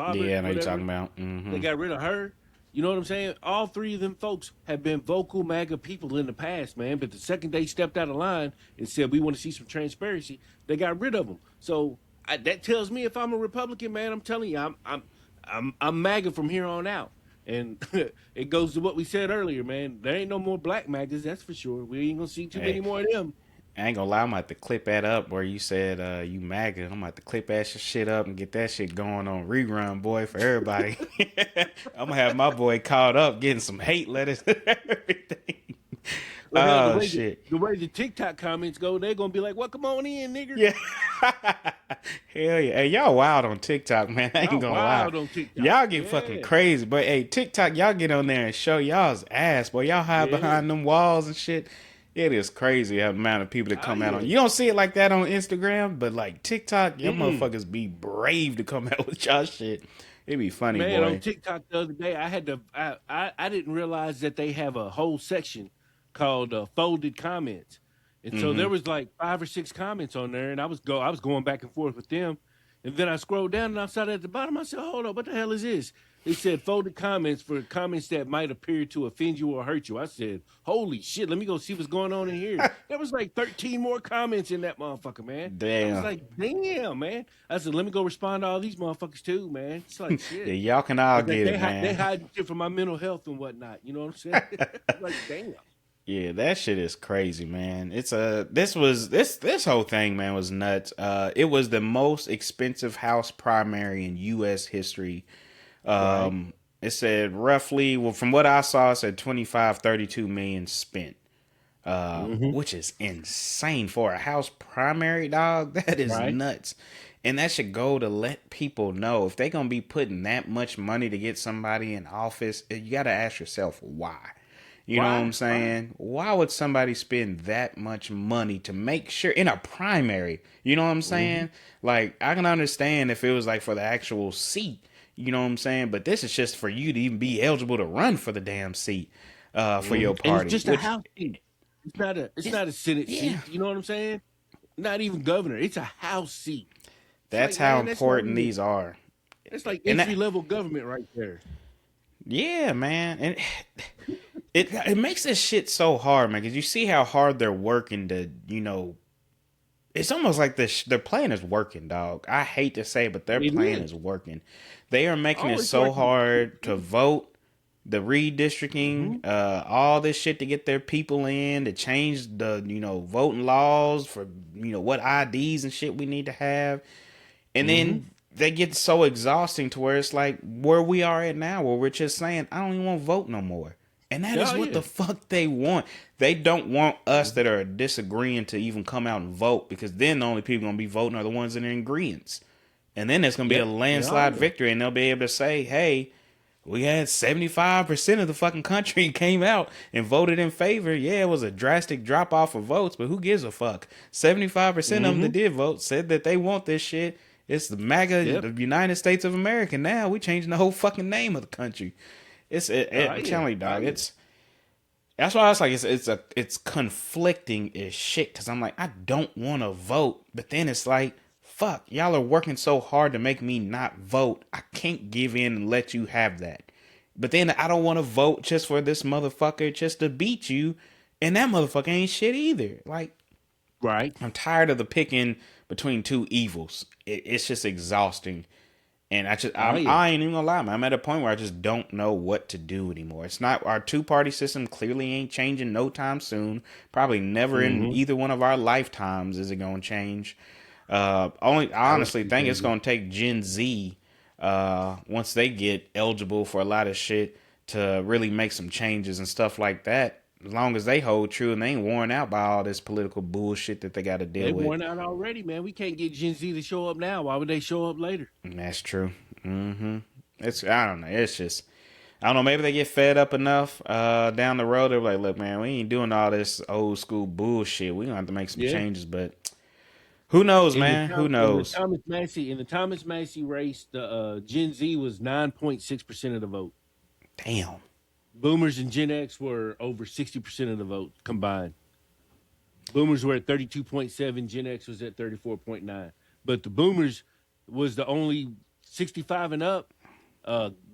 Yeah, I know you're whatever. talking about. They Mm-hmm. got rid of her. You know what I'm saying? All three of them folks have been vocal MAGA people in the past, man. But the second they stepped out of line and said we want to see some transparency, they got rid of them. So that tells me if I'm a Republican, man, I'm telling you, I'm MAGA from here on out. And it goes to what we said earlier, man. There ain't no more black MAGAs, that's for sure. We ain't gonna see too Hey, many more of them. I ain't gonna lie, I'm gonna have to clip that up where you said you MAGA. I'm gonna have to clip that shit up and get that shit going on rerun, boy, for everybody. I'm gonna have my boy caught up getting some hate letters and everything. Well, hell, Oh shit. the way the TikTok comments go, they're gonna be like, "Well, come on in, nigger." Yeah. Hell yeah. Hey, y'all wild on TikTok, man. I ain't Y'all gonna lie. wild on TikTok. Y'all get fucking Yeah, crazy. But hey, TikTok, y'all get on there and show y'all's ass, boy. Y'all hide yeah. behind them walls and shit. It is crazy how the amount of people that Oh come out on. yeah. You don't see it like that on Instagram, but like TikTok, y'all Mm-mm. motherfuckers be brave to come out with y'all shit. It be funny, Man, on boy. TikTok the other day, I had to. I didn't realize that they have a whole section called folded comments, and so Mm-hmm. there was like 5 or 6 comments on there, and I was going back and forth with them, and then I scrolled down and I saw at the bottom. I said, "Hold up, what the hell is this?" They said folded comments for comments that might appear to offend you or hurt you. I said, "Holy shit, let me go see what's going on in here." There was like 13 more comments in that motherfucker, man. I was Damn. like, "Damn, man." I said, "Let me go respond to all these motherfuckers too, man." It's like Yeah, shit. y'all can all 'Cause get it, they man. hide shit from my mental health and whatnot. You know what I'm saying? Like, damn. Yeah, that shit is crazy, man. It's a this whole thing, man, was nuts. It was the most expensive House primary in U.S. history. Right. It said roughly, well, from what I saw, it said 25, 32 million spent, Hmm. which is insane for a House primary, dog. That is Right. nuts, and that should go to let people know if they're gonna be putting that much money to get somebody in office. You got to ask yourself why. You know what I'm Why? Why? saying? Why would somebody spend that much money to make sure in a primary? You know what I'm Hmm. saying? Like, I can understand if it was like for the actual seat, you know what I'm saying? But this is just for you to even be eligible to run for the damn seat for Hmm. your And it's party, just a which house seat. It's is, not a Senate yeah, seat. You know what I'm saying? Not even governor. It's a house seat. It's that's like, how man, that's not important even these are. that's like And entry that, level government right there. yeah, man. And it makes this shit so hard, man, because you see how hard they're working to, it's almost like their plan is working, dog. I hate to say it, but their It plan is. is working. They are making it Oh, it's so working. hard to vote, the redistricting, Hmm. all this shit to get their people in, to change the, voting laws for, what IDs and shit we need to have. And Hmm. then they get so exhausting to where it's like where we are at now, where we're just saying, I don't even want to vote no more. And that is Oh what yeah. the fuck they want. They don't want us Mhm. that are disagreeing to even come out and vote, because then the only people gonna be voting are the ones that are in agreement. And then it's gonna be a Yep. Yeah. Oh landslide yeah. victory, and they'll be able to say, "Hey, we had 75% of the fucking country came out and voted in favor. Yeah, it was a drastic drop off of votes, but who gives a fuck? 75% of them that Hmm. did vote said that they want this shit. It's the MAGA, Yep. the United States of America. Now we changing the whole fucking name of the country. Oh I'm yeah. telling you, Oh dog. yeah. That's why I was like, it's conflicting as shit. Cause I'm like, I don't want to vote, but then it's like, fuck, y'all are working so hard to make me not vote. I can't give in and let you have that. But then I don't want to vote just for this motherfucker just to beat you, and that motherfucker ain't shit either. Like, Right. I'm tired of the picking between two evils. It's just exhausting. And Oh yeah. I ain't even gonna lie, man. I'm at a point where I just don't know what to do anymore. It's not, our two party system clearly ain't changing no time soon. Probably never in Hmm. either one of our lifetimes is it gonna change. I I don't honestly see it think it's changing. gonna take Gen Z, once they get eligible for a lot of shit, to really make some changes and stuff like that. As long as they hold true and they ain't worn out by all this political bullshit that they got to deal They with. worn out already, man. We can't get Gen Z to show up now. Why would they show up later? And that's true. Hmm. I don't know. It's just, I don't know. Maybe they get fed up enough down the road. They're like, look, man, we ain't doing all this old school bullshit. We gonna have to make some Yeah. changes. But who knows, man? Who knows? In the Thomas Massey race, the Gen Z was 9.6% of the vote. Damn. Boomers and Gen X were over 60% of the vote combined. Boomers were at 32.7, Gen X was at 34.9. But the Boomers was the only 65 and up.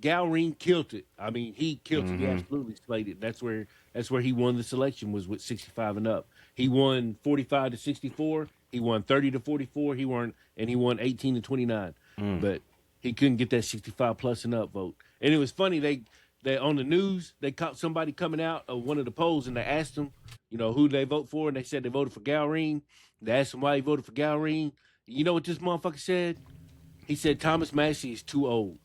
Galreen killed it. I mean, he killed it. He Hmm. absolutely slayed it. That's where he won the selection, was with 65 and up. He won 45 to 64. He won 30 to 44. He won 18 to 29. Mm. But he couldn't get that 65 plus and up vote. And it was funny. They on the news they caught somebody coming out of one of the polls and they asked them, who they vote for, and they said they voted for Galreen. They asked him why he voted for Galreen. You know what this motherfucker said? He said Thomas Massey is too old.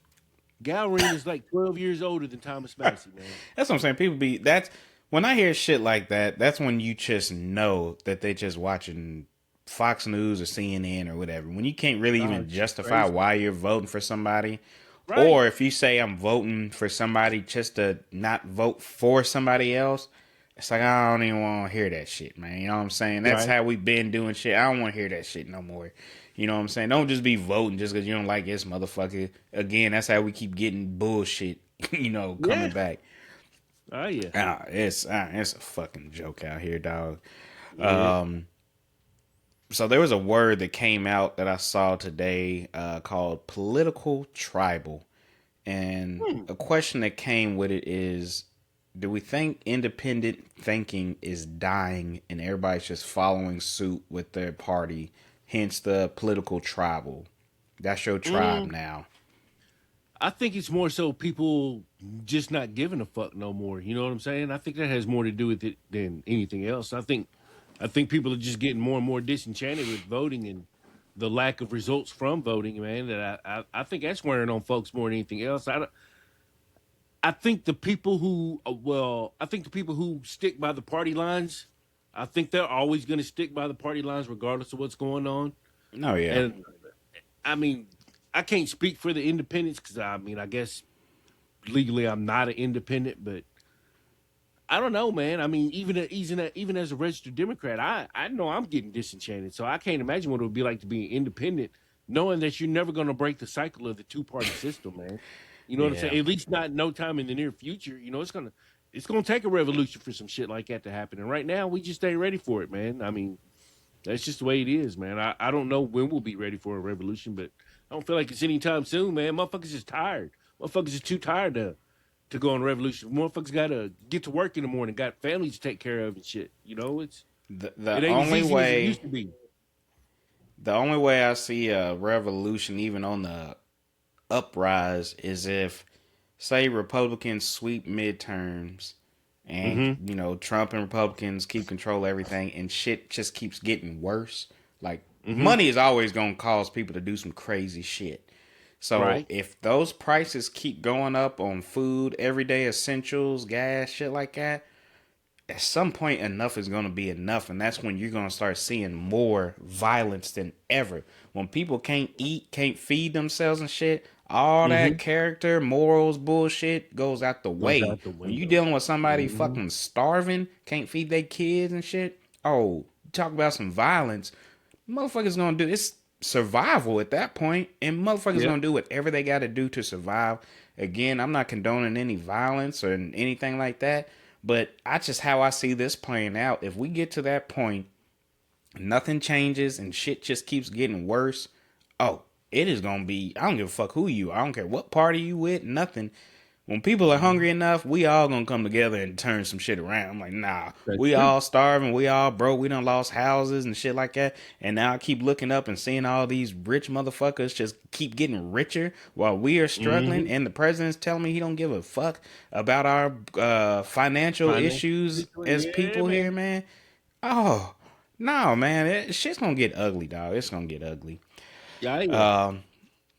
Galreen is like 12 years older than Thomas Massey, man. That's what I'm saying. That's when I hear shit like that. That's when you just know that they just watching Fox News or CNN or whatever. When you can't really Oh, even it's just justify crazy. why you're voting for somebody, Right. or if you say I'm voting for somebody just to not vote for somebody else, it's like I don't even want to hear that shit, man. You know what I'm saying? That's Right. how we've been doing shit. I don't want to hear that shit no more. You know what I'm saying? Don't just be voting just because you don't like this motherfucker. Again, that's how we keep getting bullshit, Yeah. coming back. Oh yeah. It's a fucking joke out here, dog. Yeah. So there was a word that came out that I saw today called political tribal. And Hmm. a question that came with it is, do we think independent thinking is dying and everybody's just following suit with their party, hence the political tribal? That's your tribe Mm, now. I think it's more so people just not giving a fuck no more. You know what I'm saying? I think that has more to do with it than anything else. I think people are just getting more and more disenchanted with voting and the lack of results from voting, man. That I think that's wearing on folks more than anything else. I think the people who I think the people who stick by the party lines, I think they're always going to stick by the party lines regardless of what's going on. No, yeah. And I mean, I can't speak for the independents because I guess legally I'm not an independent, but I don't know, man. I mean, even as a registered Democrat, I know I'm getting disenchanted. So I can't imagine what it would be like to be independent, knowing that you're never going to break the cycle of the two party system, man. You know what I'm Yeah. saying? At least not no time in the near future. It's gonna take a revolution for some shit like that to happen. And right now, we just ain't ready for it, man. I mean, that's just the way it is, man. I don't know when we'll be ready for a revolution, but I don't feel like it's anytime soon, man. Motherfuckers just tired. Motherfuckers is too tired to go on a revolution. Motherfuckers gotta get to work in the morning, got families to take care of and shit. The It ain't as only easy as it way used to be. the only way I see a revolution even on the uprise is if, say, Republicans sweep midterms and Mm-hmm. Trump and Republicans keep control of everything and shit just keeps getting worse. Like, Mm-hmm. money is always going to cause people to do some crazy shit. So Right. if those prices keep going up on food, everyday essentials, gas, shit like that, at some point enough is going to be enough, and that's when you're going to start seeing more violence than ever. When people can't eat, can't feed themselves and shit, all Mm-hmm. that character morals bullshit goes out the Goes way. out the When you window. dealing with somebody Mm-hmm. fucking starving, can't feed their kids and shit, oh, talk about some violence. Motherfuckers gonna do it's survival at that point, and motherfuckers Yep. gonna do whatever they gotta do to survive. Again, I'm not condoning any violence or anything like that, but I just how I see this playing out. If we get to that point, nothing changes and shit just keeps getting worse. Oh, it is gonna be. I don't give a fuck who you are. I don't care what party you with. Nothing. When people are Mm-hmm. hungry enough, we all gonna come together and turn some shit around. I'm like, nah, That's we true. all starving, we all broke, we done lost houses and shit like that. And now I keep looking up and seeing all these rich motherfuckers just keep getting richer while we are struggling. Mm-hmm. And the president's telling me he don't give a fuck about our financial Financial issues situation. as Yeah, people here, man. man. Oh, no, man, shit's gonna get ugly, dog. It's gonna get ugly. Yeah, yeah.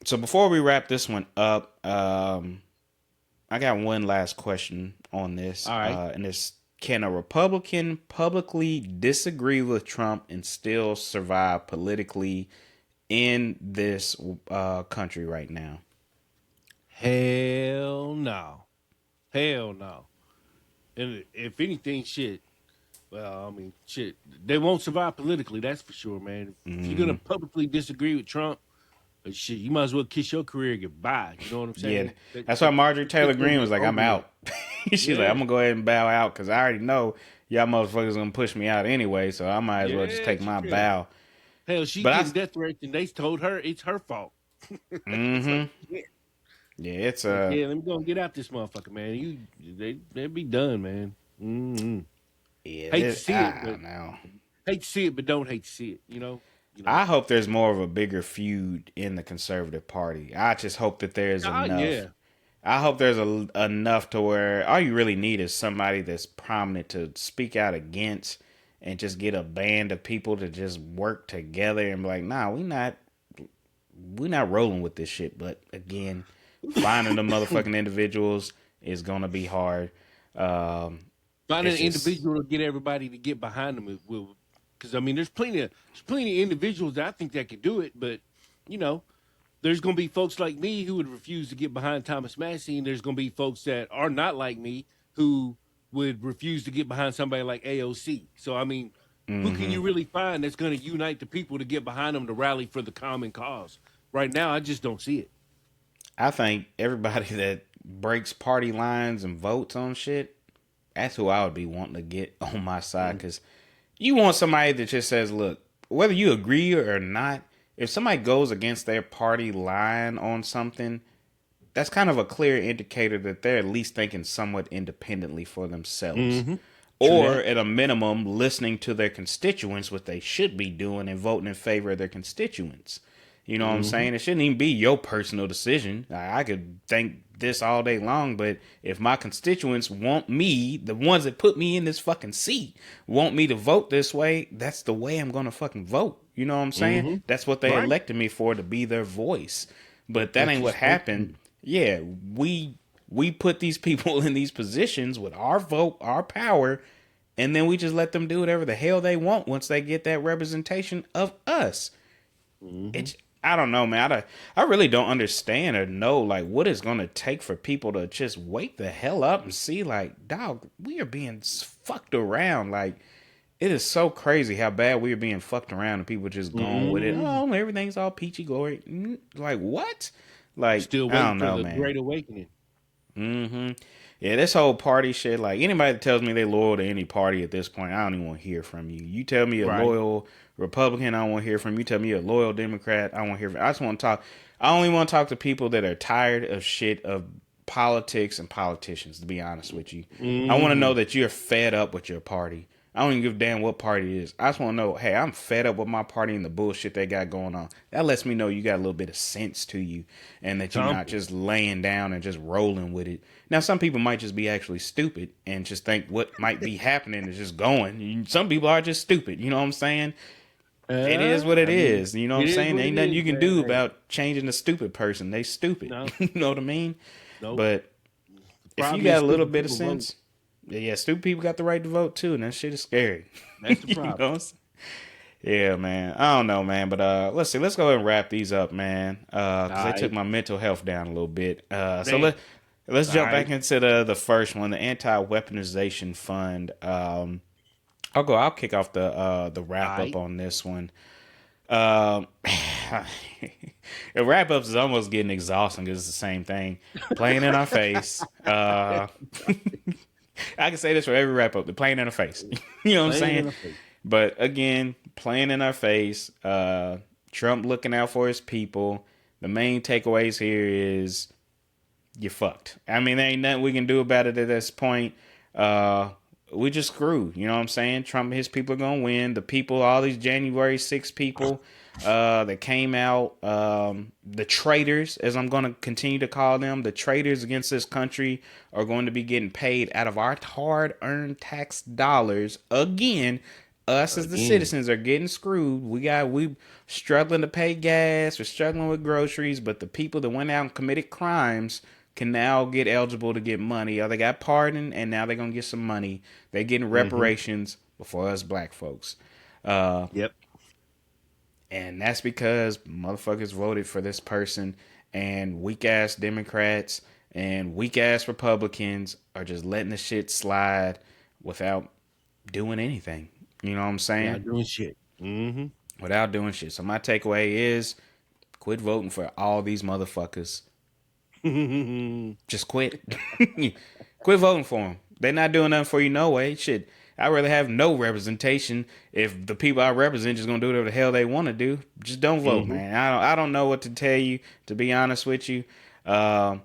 So before we wrap this one up, I got one last question on this, All right. and it's: can a Republican publicly disagree with Trump and still survive politically in this country right now? Hell no. Hell no. And if anything, shit. Well, I mean, shit. They won't survive politically. That's for sure, man. If you're gonna Mm, publicly disagree with Trump, shit, you might as well kiss your career goodbye. You know what I'm yeah, saying? That that's why shit, Marjorie that Taylor shit's gonna Greene be was like, "I'm over with. out." She's like, "I'm Yeah, gonna go ahead and bow out because I already know y'all motherfuckers gonna push me out anyway, so I might as well just yeah, take she my said. bow." Hell, she's But getting death threats, and they told her it's her fault. It's like, mm-hmm, yeah, yeah, it's like, yeah, let me go and get out this motherfucker, man. They'd be done, man. yeah, Hate to see it, I but don't know. hate to see it, but don't hate to see it. You know? You know. I hope there's more of a bigger feud in the conservative party. I just hope that there's enough. Yeah. I hope there's enough to where all you really need is somebody that's prominent to speak out against and just get a band of people to just work together and be like, nah, we not rolling with this shit. But again, finding the motherfucking individuals is gonna be hard. Um, Finding it's an just individual to get everybody to get behind them will, because I mean, there's plenty of individuals that I think that could do it, but you know, there's going to be folks like me who would refuse to get behind Thomas Massey, and there's going to be folks that are not like me who would refuse to get behind somebody like AOC. So I mean, who can hmm you really find that's going to unite the people to get behind them to rally for the common cause? Right now, I just don't see it. I think everybody that breaks party lines and votes on shit, that's who I would be wanting to get on my side. Mm. Because you want somebody that just says, look, whether you agree or not, if somebody goes against their party line on something, that's kind of a clear indicator that they're at least thinking somewhat independently for themselves. Mm-hmm. True Or that. at a minimum, listening to their constituents, what they should be doing, and voting in favor of their constituents. You know what I'm Mm-hmm. saying? It shouldn't even be your personal decision. I could think this all day long, but if my constituents want me, the ones that put me in this fucking seat, want me to vote this way, that's the way I'm gonna fucking vote. You know what I'm saying? Mm-hmm. That's what they Right. elected me for, to be their voice. But that What ain't you're what supposed to happened. do. Yeah, we put these people in these positions with our vote, our power, and then we just let them do whatever the hell they want once they get that representation of us. Mm-hmm. It's I don't know, man. I really don't understand or know like what it's gonna take for people to just wake the hell up and see like, dog, we are being fucked around. Like it is so crazy how bad we are being fucked around and people just going with it. Mm-hmm. Oh, everything's all peachy glory. Like what? Like Still I waiting don't for know, the man. Great Awakening. hmm Yeah, this whole party shit, like anybody that tells me they loyal to any party at this point, I don't even want to hear from you. You tell me you're a Right. loyal Republican, I don't want to hear from you. You tell me you're a loyal Democrat, I don't want to hear from you. I just want to talk. I only want to talk to people that are tired of shit, of politics and politicians, to be honest with you. I want to Mm-hmm. know that you're fed up with your party. I don't even give a damn what party it is. I just want to know, hey, I'm fed up with my party and the bullshit they got going on. That lets me know you got a little bit of sense to you and that you're not Something. just laying down and just rolling with it. Now, some people might just be actually stupid and just think what might be happening is just going. Some people are just stupid. You know what I'm saying? It is what it I mean, is. You know what I'm it is saying? what Ain't it nothing is, you can man. do Hey, about changing a stupid person. They stupid. no, You know what I mean? nope. But if you Problem is, got a little stupid bit of people vote. sense, yeah, stupid people got the right to vote too, and that shit is scary. That's the You problem. know what I'm saying? Yeah, man. I don't know, man, but let's see. Let's go ahead and wrap these up, man. All Because they took right. my mental health down a little bit. So Damn. let's All jump back right. into the first one, the Anti-Weaponization Fund. I'll kick off the All wrap up right. on this one. Um, the wrap ups is almost getting exhausting because it's the same thing, playing in our face. I can say this for every wrap up: they're playing in our face. You know what I'm Playing saying? in the face. But again, playing in our face. Trump looking out for his people. The main takeaways here is you're fucked. I mean, there ain't nothing we can do about it at this point. Uh, we just screwed. You know what I'm saying? Trump and his people are gonna win. The people, all these January 6 people that came out, the traitors, as I'm gonna continue to call them, the traitors against this country are going to be getting paid out of our hard-earned tax dollars again. Us as the Again. citizens are getting screwed. We struggling to pay gas. We're struggling with groceries. But the people that went out and committed crimes can now get eligible to get money. Or they got pardoned and now they're gonna get some money. They're getting Mm-hmm. reparations before us black folks. Uh, Yep. and that's because motherfuckers voted for this person, and weak ass Democrats and weak ass Republicans are just letting the shit slide without doing anything. You know what I'm saying? Not doing shit. Mm-hmm. Without doing shit. So my takeaway is quit voting for all these motherfuckers. Just quit. Quit voting for them. They're not doing nothing for you no way. Shit. I'd rather have no representation if the people I represent just gonna do whatever the hell they want to do. Just don't vote, Mm-hmm. man. I don't know what to tell you, to be honest with you. Um,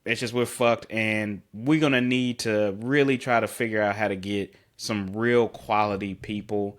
it's just we're fucked, and we're gonna need to really try to figure out how to get some real quality people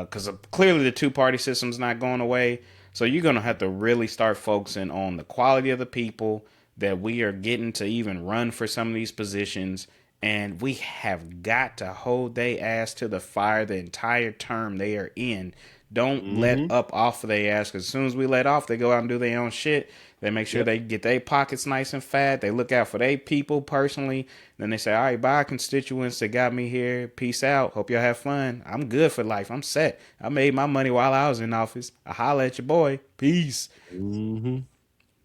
because clearly the two-party system's not going away. So you're gonna have to really start focusing on the quality of the people that we are getting to even run for some of these positions, and we have got to hold they ass to the fire the entire term they are in. Don't let Mm-hmm. up off of their ass, because as soon as we let off, they go out and do their own shit. They make sure Yep. they get their pockets nice and fat. They look out for their people personally. Then they say, all right, bye, constituents that got me here. Peace out. Hope y'all have fun. I'm good for life. I'm set. I made my money while I was in office. I holla at your boy. Peace. Mm-hmm.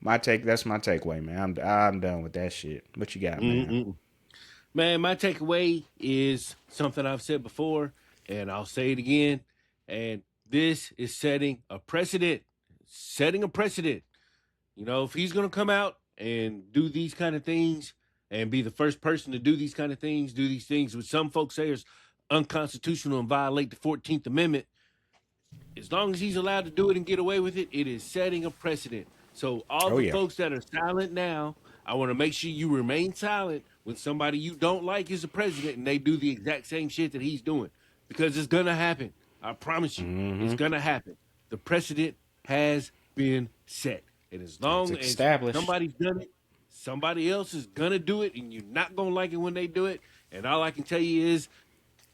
That's my takeaway, man. I'm done with that shit. What you got, man? Mm-mm. Man, my takeaway is something I've said before, and I'll say it again. And this is setting a precedent. Setting a precedent. You know, if he's going to come out and do these kind of things and be the first person to do these kind of things, do these things which some folks say is unconstitutional and violate the 14th Amendment, as long as he's allowed to do it and get away with it, it is setting a precedent. So all Oh the yeah. folks that are silent now, I want to make sure you remain silent when somebody you don't like is the president and they do the exact same shit that he's doing, because it's gonna happen. I promise you, it's Mm-hmm. gonna happen. The precedent has been set, and as It's long as established. somebody's done it, somebody else is gonna do it, and you're not gonna like it when they do it. And all I can tell you is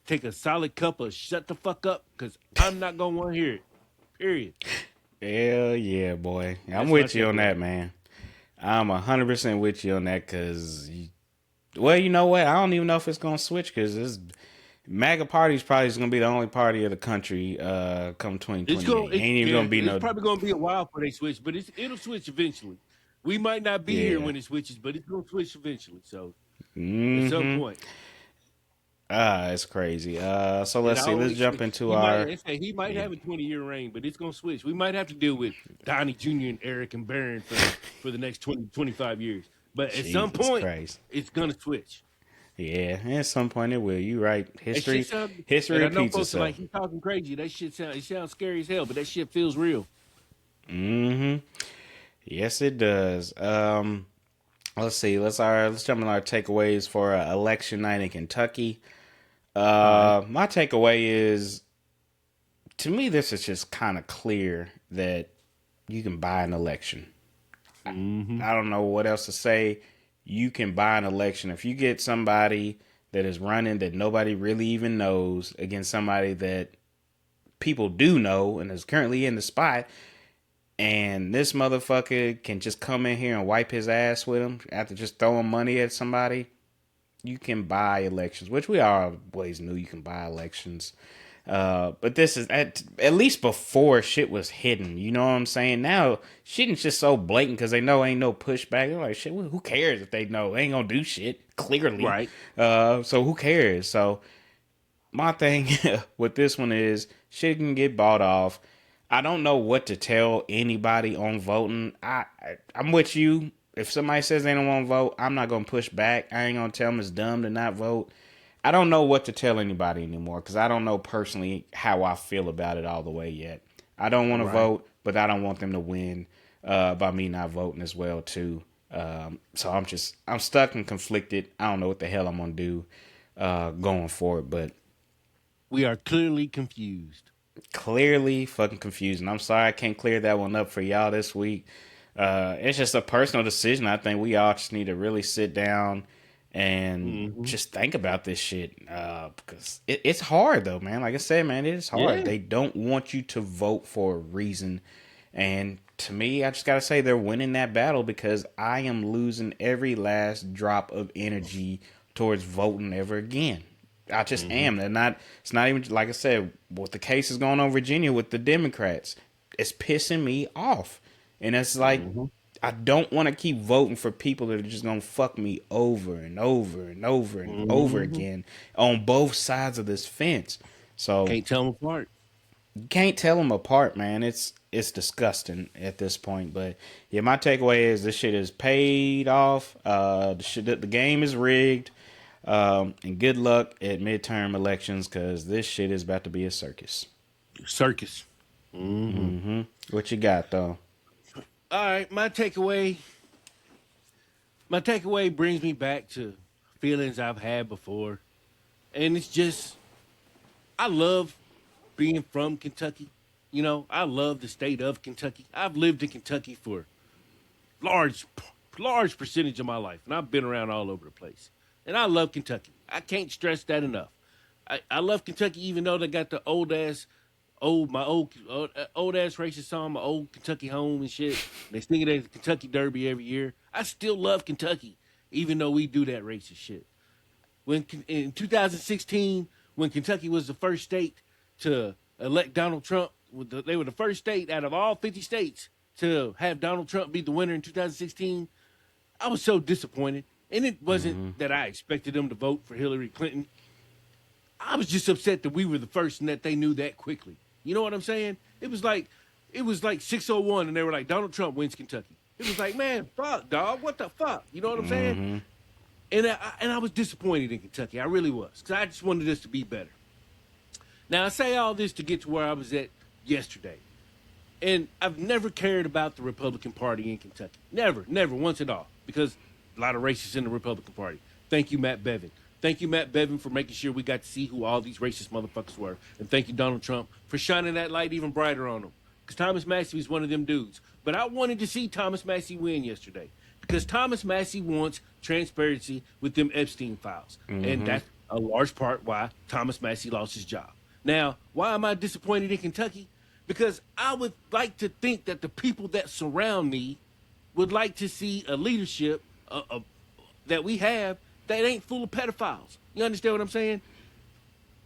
take a solid cup of shut the fuck up, because I'm not gonna want to hear it. Period. Hell yeah, boy. I'm That's my with you on takeaway. that, man. I'm 100% with you on that because, well, you know what? I don't even know if it's gonna switch because this MAGA party is probably gonna be the only party of the country come It's going. 2028. Ain't even gonna be It's no. probably gonna be a while before they switch, but it'll switch eventually. We might not be here Yeah. when it switches, but it's gonna switch eventually. So at some Mm-hmm. point, It's crazy. So it let's see. Let's always jump switches. into our. They say he might Yeah. have a 20-year reign, but it's gonna switch. We might have to deal with Donnie Jr. and Eric and Barron for the next 20 to 25 years. But at some Jesus point, Christ. it's gonna switch. Yeah. At some point it will. You right. That shit History. sound, History and I know repeats folks are like, itself. he's talking crazy. That shit it sounds scary as hell, but that shit feels real. Mm-hmm. Yes, it does. Let's see. Let's jump in our takeaways for election night in Kentucky. All right. My takeaway is, to me, this is just kind of clear that you can buy an election. Mm-hmm. I don't know what else to say. You can buy an election if you get somebody that is running that nobody really even knows against somebody that people do know and is currently in the spot. And this motherfucker can just come in here and wipe his ass with him after just throwing money at somebody. You can buy elections, which we always knew you can buy elections. But this is at least before shit was hidden. You know what I'm saying? Now shit is just so blatant because they know ain't no pushback. They're like, shit, who cares if they know? They ain't gonna do shit, clearly. Right. So who cares? So my thing with this one is shit can get bought off. I don't know what to tell anybody on voting. I'm with you. If somebody says they don't want to vote, I'm not gonna push back. I ain't gonna tell them it's dumb to not vote. I don't know what to tell anybody anymore because I don't know personally how I feel about it all the way yet. I don't want to Right. vote, but I don't want them to win by me not voting as well too. So I'm stuck and conflicted. I don't know what the hell I'm gonna do going forward, but We are clearly confused. clearly fucking confusing. I'm sorry I can't clear that one up for y'all this week. It's just a personal decision. I think we all just need to really sit down and Mm-hmm. just think about this shit because it's hard though, man. Like I said, man, it is hard. Yeah. They don't want you to vote for a reason, and to me, I just gotta say they're winning that battle because I am losing every last drop of energy towards voting ever again. I just Mm-hmm. am. They're not. It's not even like I said. What the case is going on in Virginia with the Democrats, it's pissing me off, and it's like Mm-hmm. I don't want to keep voting for people that are just gonna fuck me over and over and over and over Mm-hmm. again on both sides of this fence. So Can't tell them apart. you can't tell them apart, man. It's disgusting at this point. But yeah, my takeaway is this shit is paid off. The game is rigged. And good luck at midterm elections because this shit is about to be a circus. Circus. Mm-hmm. Mm-hmm. What you got though? All right. My takeaway brings me back to feelings I've had before, and it's just I love being from Kentucky. You know, I love the state of Kentucky. I've lived in Kentucky for large large percentage of my life, and I've been around all over the place. And I love Kentucky. I can't stress that enough. I love Kentucky, even though they got the old ass racist song, my old Kentucky home and shit. They sing it at the Kentucky Derby every year. I still love Kentucky, even though we do that racist shit. When in 2016, when Kentucky was the first state to elect Donald Trump, they were the first state out of all 50 states to have Donald Trump be the winner in 2016. I was so disappointed, and it wasn't that I expected them to vote for Hillary Clinton. I was just upset that we were the first and that they knew that quickly. You know what I'm saying? It was like 6:01, and they were like, Donald Trump wins Kentucky. It was like, man, fuck, dog, what the fuck? You know what I'm saying? And I was disappointed in Kentucky. I really was, because I just wanted this to be better. Now, I say all this to get to where I was at yesterday. And I've never cared about the Republican Party in Kentucky. Never, never, once at all. Because a lot of racists in the Republican Party. Thank you, Matt Bevin. Thank you, Matt Bevin, for making sure we got to see who all these racist motherfuckers were. And thank you, Donald Trump, for shining that light even brighter on them. Because Thomas Massey was one of them dudes. But I wanted to see Thomas Massey win yesterday. Because Thomas Massey wants transparency with them Epstein files. And that's a large part why Thomas Massey lost his job. Now, why am I disappointed in Kentucky? Because I would like to think that the people that surround me would like to see a leadership that we have that ain't full of pedophiles. You understand what I'm saying?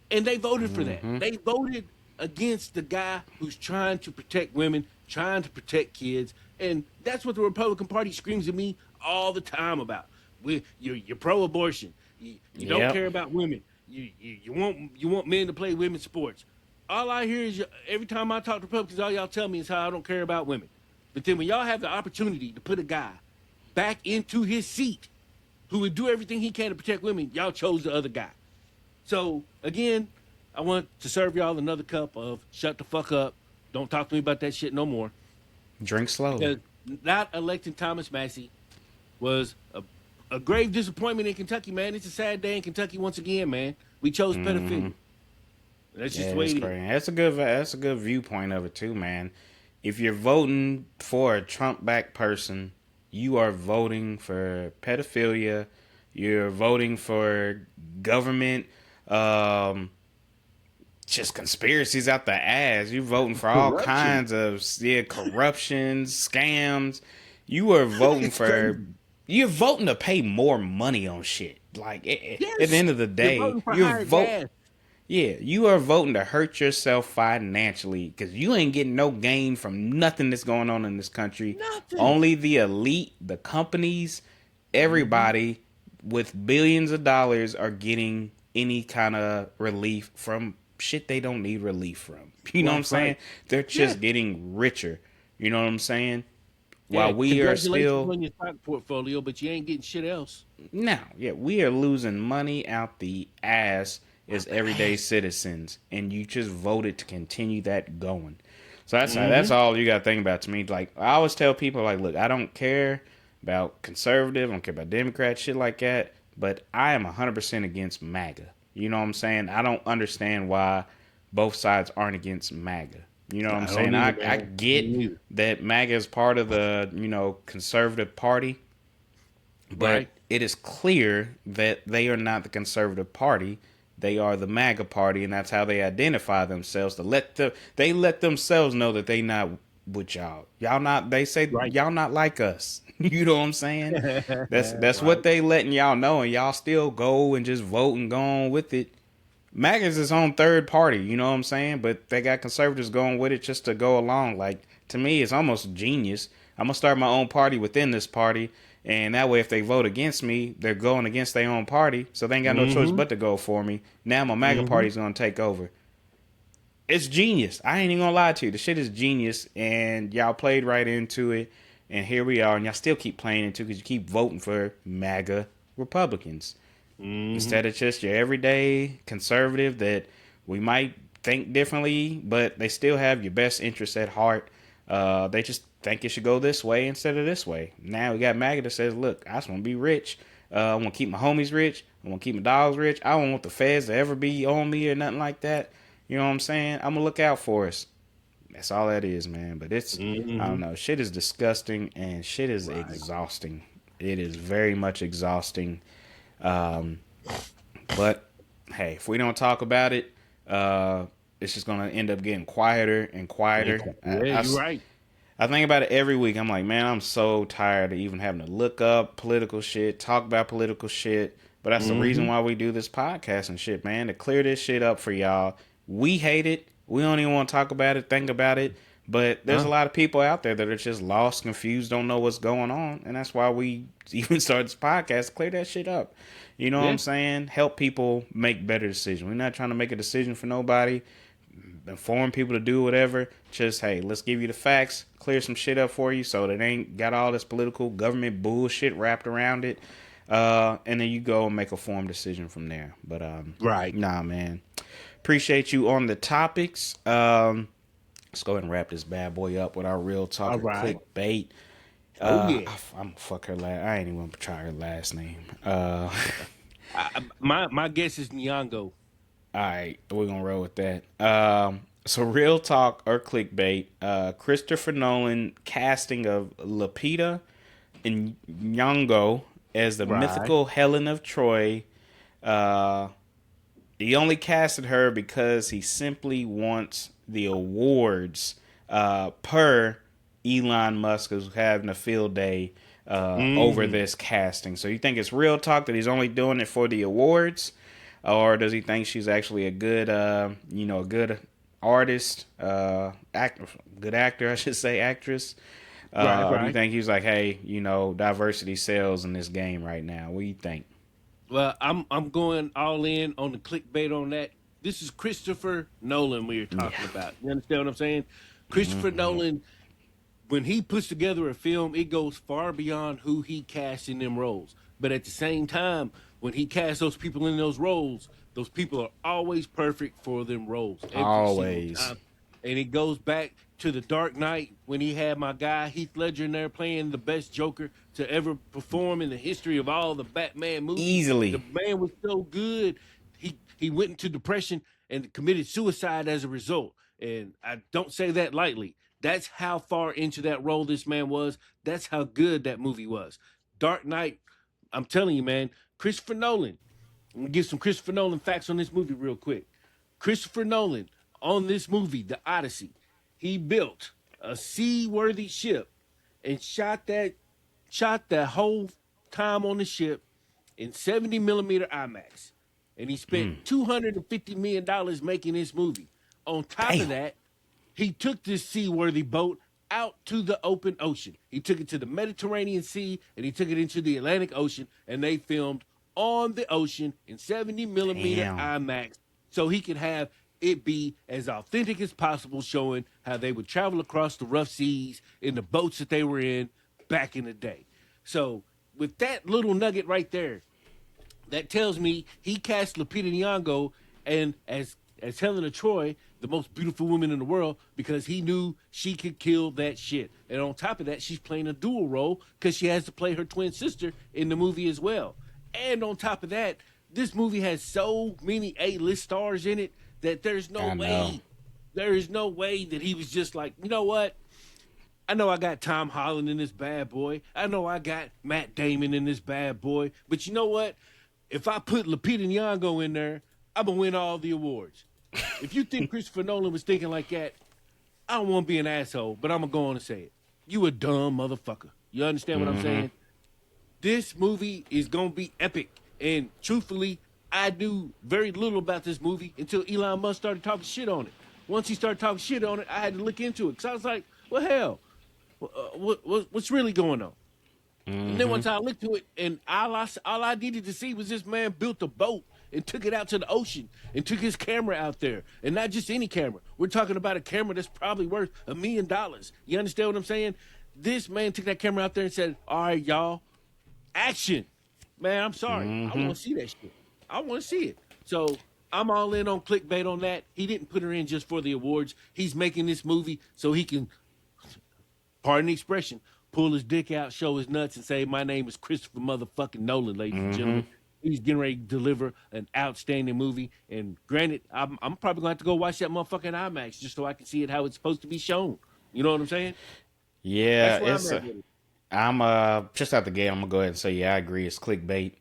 And they voted for that. They voted against the guy who's trying to protect women, trying to protect kids. And that's what the Republican Party screams at me all the time about. You're pro-abortion. You don't care about women. You want men to play women's sports. All I hear is every time I talk to Republicans, all y'all tell me is how I don't care about women. But then when y'all have the opportunity to put a guy back into his seat who would do everything he can to protect women, y'all chose the other guy. So, again, I want to serve y'all another cup of shut the fuck up. Don't talk to me about that shit no more. Drink slowly. Because not electing Thomas Massey was a grave disappointment in Kentucky, man. It's a sad day in Kentucky once again, man. We chose pedophilia. That's just the way it is. That's a good viewpoint of it too, man. If you're voting for a Trump-backed person, you are voting for pedophilia. You're voting for government, just conspiracies out the ass. You're voting for all kinds of corruption, scams. You are voting for. You're voting to pay more money on shit. Like at the end of the day, you're voting. Yeah, you are voting to hurt yourself financially because you ain't getting no gain from nothing that's going on in this country. Nothing. Only the elite, the companies, everybody with billions of dollars are getting any kind of relief from shit they don't need relief from. You know what I'm saying? They're just getting richer. You know what I'm saying? While we are still on your stock portfolio, but you ain't getting shit else. No, we are losing money out the ass as everyday citizens, and you just voted to continue that going. So that's all you got to think about to me. Like I always tell people, like, look, I don't care about conservative, I don't care about Democrat, shit like that, but I am 100% against MAGA. You know what I'm saying? I don't understand why both sides aren't against MAGA. You know what I'm saying? I get that MAGA is part of the, conservative party, but it is clear that they are not the conservative party. They are the MAGA party, and that's how they identify themselves. They let themselves know that they not with y'all. Y'all not. They say y'all not like us. You know what I'm saying? That's what they letting y'all know, and y'all still go and just vote and go on with it. MAGA is its own third party. You know what I'm saying? But they got conservatives going with it just to go along. Like to me, it's almost genius. I'm gonna start my own party within this party. And that way, if they vote against me, they're going against their own party. So they ain't got no choice but to go for me. Now my MAGA party's going to take over. It's genius. I ain't even going to lie to you. The shit is genius. And y'all played right into it. And here we are. And y'all still keep playing into it because you keep voting for MAGA Republicans. Instead of just your everyday conservative that we might think differently, but they still have your best interests at heart. They just think it should go this way instead of this way. Now we got MAGA that says, look, I just want to be rich. I want to keep my homies rich. I want to keep my dogs rich. I don't want the feds to ever be on me or nothing like that. You know what I'm saying? I'm gonna look out for us. That's all that is, man. But it's, I don't Mm-hmm. know. Shit is disgusting and shit is Right. exhausting. It is very much exhausting. Um, but hey, if we don't talk about it, uh, it's just gonna end up getting quieter and quieter. Yeah, you're right. I think about it every week. I'm like, man, I'm so tired of even having to look up political shit, talk about political shit. But that's the reason Mm-hmm. why we do this podcast and shit, man, to clear this shit up for y'all. We hate it. We don't even want to talk about it, think about it. But there's a Huh? lot of people out there that are just lost, confused, don't know what's going on. And that's why we even started this podcast to clear that shit up. You know what I'm Yeah. saying? Help people make better decisions. We're not trying to make a decision for nobody, inform people to do whatever. Just, hey, let's give you the facts, clear some shit up for you so that ain't got all this political government bullshit wrapped around it. And then you go and make a formed decision from there. But Right. nah, man. Appreciate you on the topics. Let's go ahead and wrap this bad boy up with our real All talker right. clickbait. Oh yeah. I'm gonna fuck her last. I ain't even gonna try her last name. My guess is Nyong'o. All right, we're gonna roll with that. So real talk or clickbait. Christopher Nolan casting of Lupita and Nyong'o as the Right. mythical Helen of Troy. Uh, he only casted her because he simply wants the awards. Per Elon Musk is having a field day over Mm-hmm. this casting. So you think it's real talk that he's only doing it for the awards, or does he think she's actually a good, a good artist, good actor, I should say, actress? Right. Or do you Right. think he's like, hey, diversity sells in this game right now? What do you think? Well, I'm going all in on the clickbait on that. This is Christopher Nolan we are talking Yeah. about. You understand what I'm saying? Christopher Nolan, when he puts together a film, it goes far beyond who he casts in them roles. But at the same time, when he casts those people in those people are always perfect for them roles every single Always. time. And it goes back to the Dark Knight when he had my guy Heath Ledger in there playing the best Joker to ever perform in the history of all the Batman movies. The Easily. man was so good, he went into depression and committed suicide as a result. And I don't say that lightly. That's how far into that role this man was. That's how good that movie was. Dark Knight, I'm telling you, man, Christopher Nolan. I'm gonna give some Christopher Nolan facts on this movie real quick. Christopher Nolan on this movie, The Odyssey, he built a seaworthy ship and shot that whole time on the ship in 70 millimeter IMAX. And he spent $250 million making this movie. On top of Damn. that, he took this seaworthy boat out to the open ocean. He took it to the Mediterranean Sea and he took it into the Atlantic Ocean, and they filmed on the ocean in 70 millimeter Damn. IMAX so he could have it be as authentic as possible, showing how they would travel across the rough seas in the boats that they were in back in the day. So, with that little nugget right there, that tells me he cast Lupita Nyong'o and as Helena Troy, the most beautiful woman in the world, because he knew she could kill that shit. And on top of that, she's playing a dual role because she has to play her twin sister in the movie as well. And on top of that, this movie has so many A-list stars in it that I know. there is no way that he was just like, you know what? I know I got Tom Holland in this bad boy. I know I got Matt Damon in this bad boy. But you know what? If I put Lupita Nyong'o in there, I'm gonna win all the awards. If you think Christopher Nolan was thinking like that, I don't want to be an asshole, but I'm gonna go on and say it. You a dumb motherfucker. You understand what I'm saying? This movie is gonna be epic. And truthfully, I knew very little about this movie until Elon Musk started talking shit on it. Once he started talking shit on it, I had to look into it because I was like, well, hell, what's really going on? And then once I looked to it, and all I needed to see was this man built a boat and took it out to the ocean and took his camera out there, and not just any camera. We're talking about a camera that's probably worth $1 million. You understand what I'm saying? This man took that camera out there and said, "All right, y'all, action." Man, I'm sorry, I want to see that shit. I want to see it. So I'm all in on clickbait on that. He didn't put her in just for the awards. He's making this movie so he can, pardon the expression, pull his dick out, show his nuts, and say, "My name is Christopher motherfucking Nolan, ladies and gentlemen." He's getting ready to deliver an outstanding movie. And granted, I'm probably going to have to go watch that motherfucking IMAX just so I can see it how it's supposed to be shown. You know what I'm saying? Yeah, That's where I'm it's at with it. I'm just out the gate. I'm gonna go ahead and say, yeah, I agree. It's clickbait.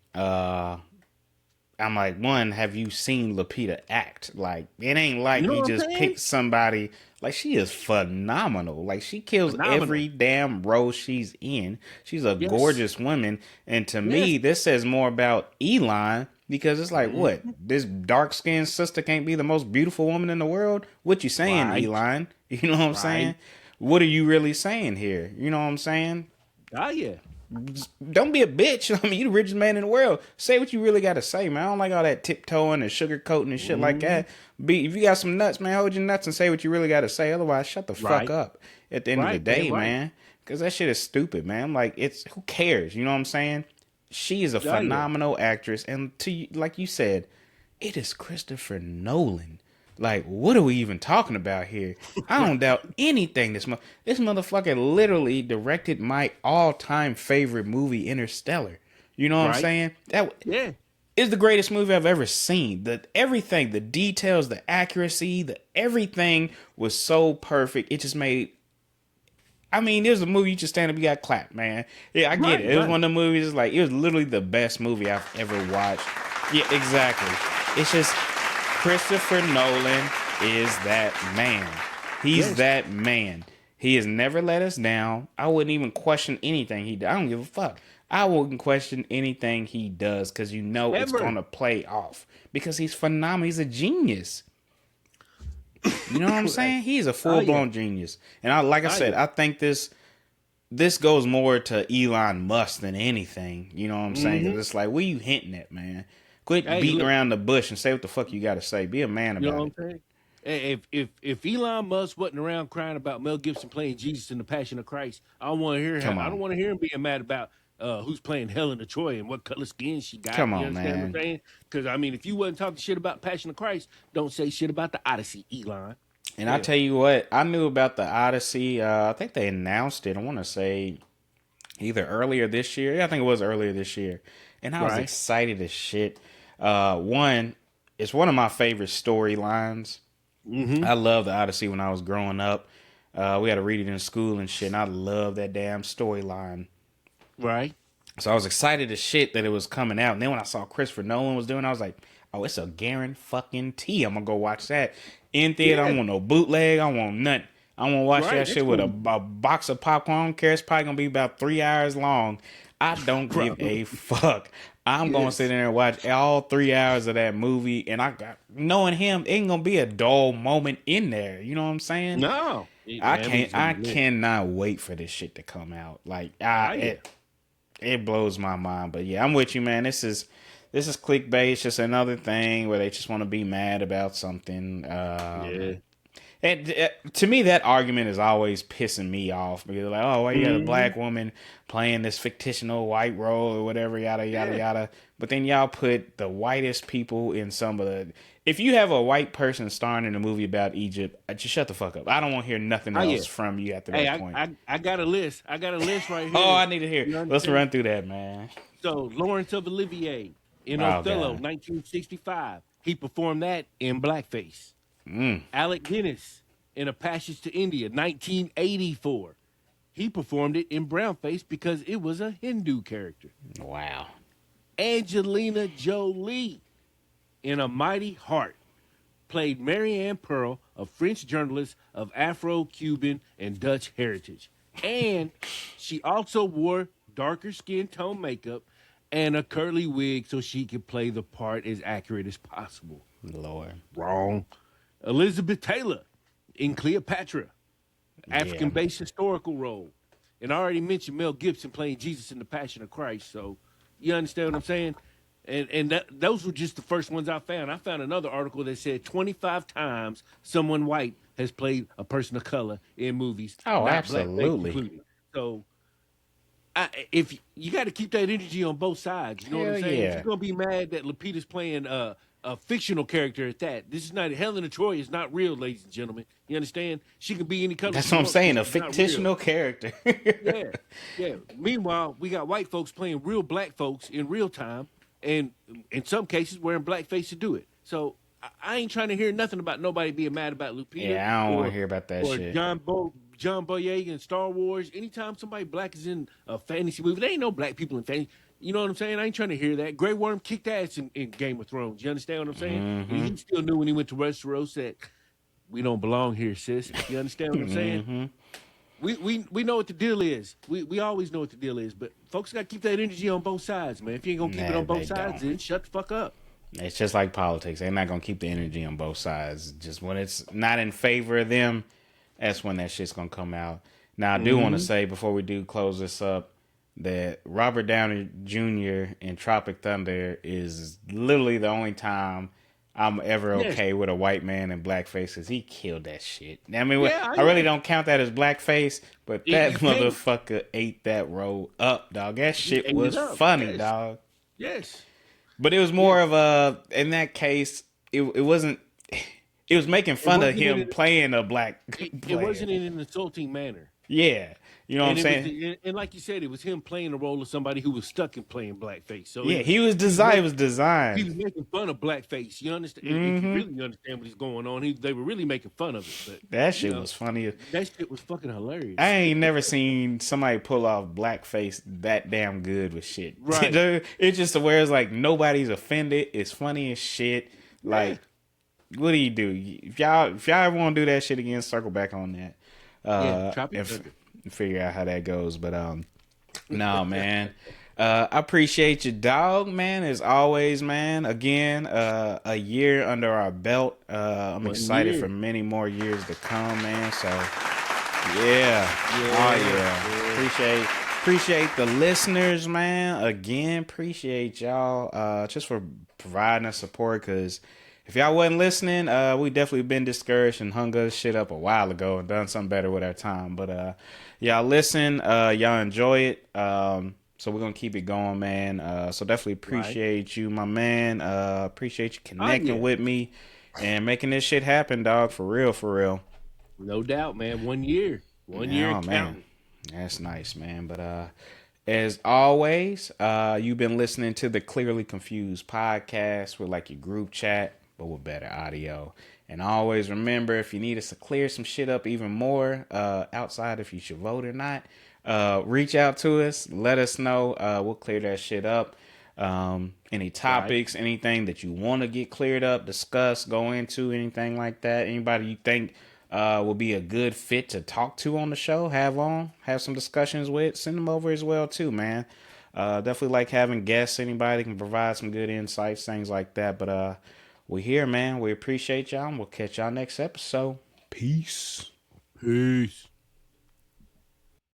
I'm like, one, have you seen Lupita act? Like, it ain't You like know you what I'm just saying? pick somebody. Like, she is phenomenal. Like, she kills Phenomenal. every damn role she's in. She's a Yes. gorgeous woman. And to Yes. me, this says more about Elon because it's like, what? Mhm. This dark skinned sister can't be the most beautiful woman in the world? What you saying, Right. Elon? You know what I'm saying? Right. What are you really saying here? You know what I'm saying? Oh yeah. Don't be a bitch. I mean, you the richest man in the world. Say what you really got to say, man. I don't like all that tiptoeing and sugarcoating and shit like Mhm. that. Be if you got some nuts, man, hold your nuts and say what you really got to say. Otherwise, shut the fuck Right. up at the end of the Right. Damn day, right. man. Because that shit is stupid, man. Like, it's who cares? You know what I'm saying? She is a Oh yeah. phenomenal actress, and like you said, it is Christopher Nolan. Like, what are we even talking about here? I don't doubt anything. This motherfucker literally directed my all time favorite movie, Interstellar. You know what I'm Right. saying? That Yeah. is the greatest movie I've ever seen. The everything, the details, the accuracy, the everything was so perfect. It just made. I mean, it was a movie you just stand up, you got clapped, man. Yeah, I get Right. it. It was Right. one of the movies like it was literally the best movie I've ever watched. Yeah, exactly. It's just Christopher Nolan is that man. He's Yes. that man. He has never let us down. I wouldn't even question anything he does. I don't give a fuck. I wouldn't question anything he does because you know it's Ever. gonna play off. Because he's phenomenal. He's a genius. You know what I'm Right. saying? He's a Oh full yeah. blown genius. And like I Oh said, yeah. I think this goes more to Elon Musk than anything. You know what I'm saying? Because Mhm. it's like, what are you hinting at, man? Quit Hey, beating look. around the bush and say what the fuck you got to say. Be a man You know about what it. I'm saying? If Elon Musk wasn't around crying about Mel Gibson playing Jesus in the Passion of Christ, I don't want to hear. Come I don't on. want to hear him being mad about who's playing Helen of Troy and what color skin she got. Come You on, understand what man. I'm saying? Because I mean, if you wasn't talking shit about Passion of Christ, don't say shit about the Odyssey, Elon. And I Hell, tell you what, I knew about the Odyssey. I think they announced it. I want to say either earlier this year. Yeah, I think it was earlier this year. And I was right? excited as shit. One, it's one of my favorite storylines. Mm-hmm. I loved the Odyssey when I was growing up. We had to read it in school and shit, and I love that damn storyline. Right. So I was excited as shit that it was coming out. And then when I saw Christopher Nolan was doing it, I was like, oh, it's a guarantee I'm gonna go watch that. In theater, I Yeah. don't want no bootleg, I don't want nothing. I want to watch Right. that That's shit with cool, a box of popcorn. I don't care. It's probably gonna be about 3 hours long. I don't give bro. a fuck. I'm gonna sit Yes. there and watch all 3 hours of that movie, and I got knowing him, ain't gonna be a dull moment in there. You know what I'm saying? No, that movie's gonna I be lit. cannot wait for this shit to come out. Like, Ah, yeah. it blows my mind. But yeah, I'm with you, man. This is clickbait. It's just another thing where they just want to be mad about something. Yeah. And to me, that argument is always pissing me off because like, oh, why you got a Hmm. black woman playing this fictional white role or whatever, yada yada Yeah. yada. But then y'all put the whitest people in some of the. If you have a white person starring in a movie about Egypt, just shut the fuck up. I don't want to hear nothing Oh else yeah. from you after Hey, that point. I got a list. I got a list right Oh, here. I need to hear. You Let's understand? run through that, man. So Lawrence of Olivier in Oh Othello, god. 1965. He performed that in blackface. Mm. Alec Guinness in A Passage to India, 1984. He performed it in brownface because it was a Hindu character. Wow. Angelina Jolie in A Mighty Heart played Marianne Pearl, a French journalist of Afro-Cuban and Dutch heritage. And she also wore darker skin tone makeup and a curly wig so she could play the part as accurate as possible. Lord. Wrong. Elizabeth Taylor in Cleopatra, Yeah. African-based historical role. And I already mentioned Mel Gibson playing Jesus in The Passion of Christ. So you understand what I'm saying? And those were just the first ones I found. I found another article that said 25 times someone white has played a person of color in movies, Oh, not blackface absolutely. included. So if you got to keep that energy on both sides, you know what I'm Hell saying? If you're yeah. gonna be mad that Lupita's playing a fictional character at that, this is not Helen of Troy is not real, ladies and gentlemen. You understand? She can be any color That's she what I'm wants to. saying. A She's not real. fictional character. Yeah, yeah. Meanwhile, we got white folks playing real black folks in real time and in some cases wearing blackface to do it. So I ain't trying to hear nothing about nobody being mad about Lupita Yeah, I don't want to or hear about that or shit. John Boyega in Star Wars. Anytime somebody black is in a fantasy movie, there ain't no black people in fantasy. You know what I'm saying? I ain't trying to hear that. Grey Worm kicked ass in Game of Thrones. You understand what I'm saying? And Mm-hmm. he still knew when he went to Westeros that we don't belong here, sis. You understand what I'm saying? Mm-hmm. We know what the deal is. We always know what the deal is, but folks got to keep that energy on both sides, man. If you ain't gonna keep it Nah, on they both sides, don't. then shut the fuck up. It's just like politics. They're not gonna keep the energy on both sides. Just when it's not in favor of them, that's when that shit's gonna come out. Now I do want to Mm-hmm. say before we do close this up that Robert Downey Jr. in Tropic Thunder is literally the only time I'm ever Yes. okay with a white man in blackface because he killed that shit. I mean, Yeah, I really yeah. don't count that as blackface, but that You can't. motherfucker ate that role up, dog. That He shit ate it was up. funny, Yes. dog. Yes. But it was Yes. more of in that case, it wasn't, it was making It fun of wasn't him in playing a black it player. wasn't in an insulting manner. Yeah. You know what I'm And it was saying? and like you said, it was him playing the role of somebody who was stuck in playing blackface. So Yeah, he was he was designed. It was he designed. was making fun of blackface. You understand? If you Hmm. really understand what is going on, they were really making fun of it. But That you shit know, was funny. that shit was fucking I hilarious. ain't never seen somebody pull off blackface that damn good with shit. Right. It's just where it's like nobody's offended. It's funny as shit. Yeah. Like, what do you do? If y'all ever want to do that shit again, circle back on that. Yeah. Tropic And Thunder. figure out how that goes. But no, man. I appreciate you, dog, man, as always, man. Again, a year under our belt. I'm One excited year. for many more years to come, man. So, yeah. Oh, Yeah. yeah. Yeah. Appreciate the listeners, man. Again, appreciate y'all just for providing us support, because if y'all wasn't listening, we definitely been discouraged and hung us shit up a while ago and done something better with our time. But y'all listen, y'all enjoy it. So we're gonna keep it going, man. So definitely Right. appreciate you, my man. Appreciate you Oh connecting yeah. with me and making this shit happen, dog. For real, for real. No doubt, man. 1 year. 1 year Oh and man, counting. that's nice, man. But as always, you've been listening to the Clearly Confused podcast with like your group chat, but with better audio. And always remember, if you need us to clear some shit up even more, outside if you should vote or not, reach out to us. Let us know. We'll clear that shit up. Any Right. topics, anything that you want to get cleared up, discuss, go into, anything like that. Anybody you think will be a good fit to talk to on the show, have some discussions with, send them over as well too, man. Definitely like having guests, anybody can provide some good insights, things like that. But we're here, man. We appreciate y'all, and we'll catch y'all next episode. Peace. Peace.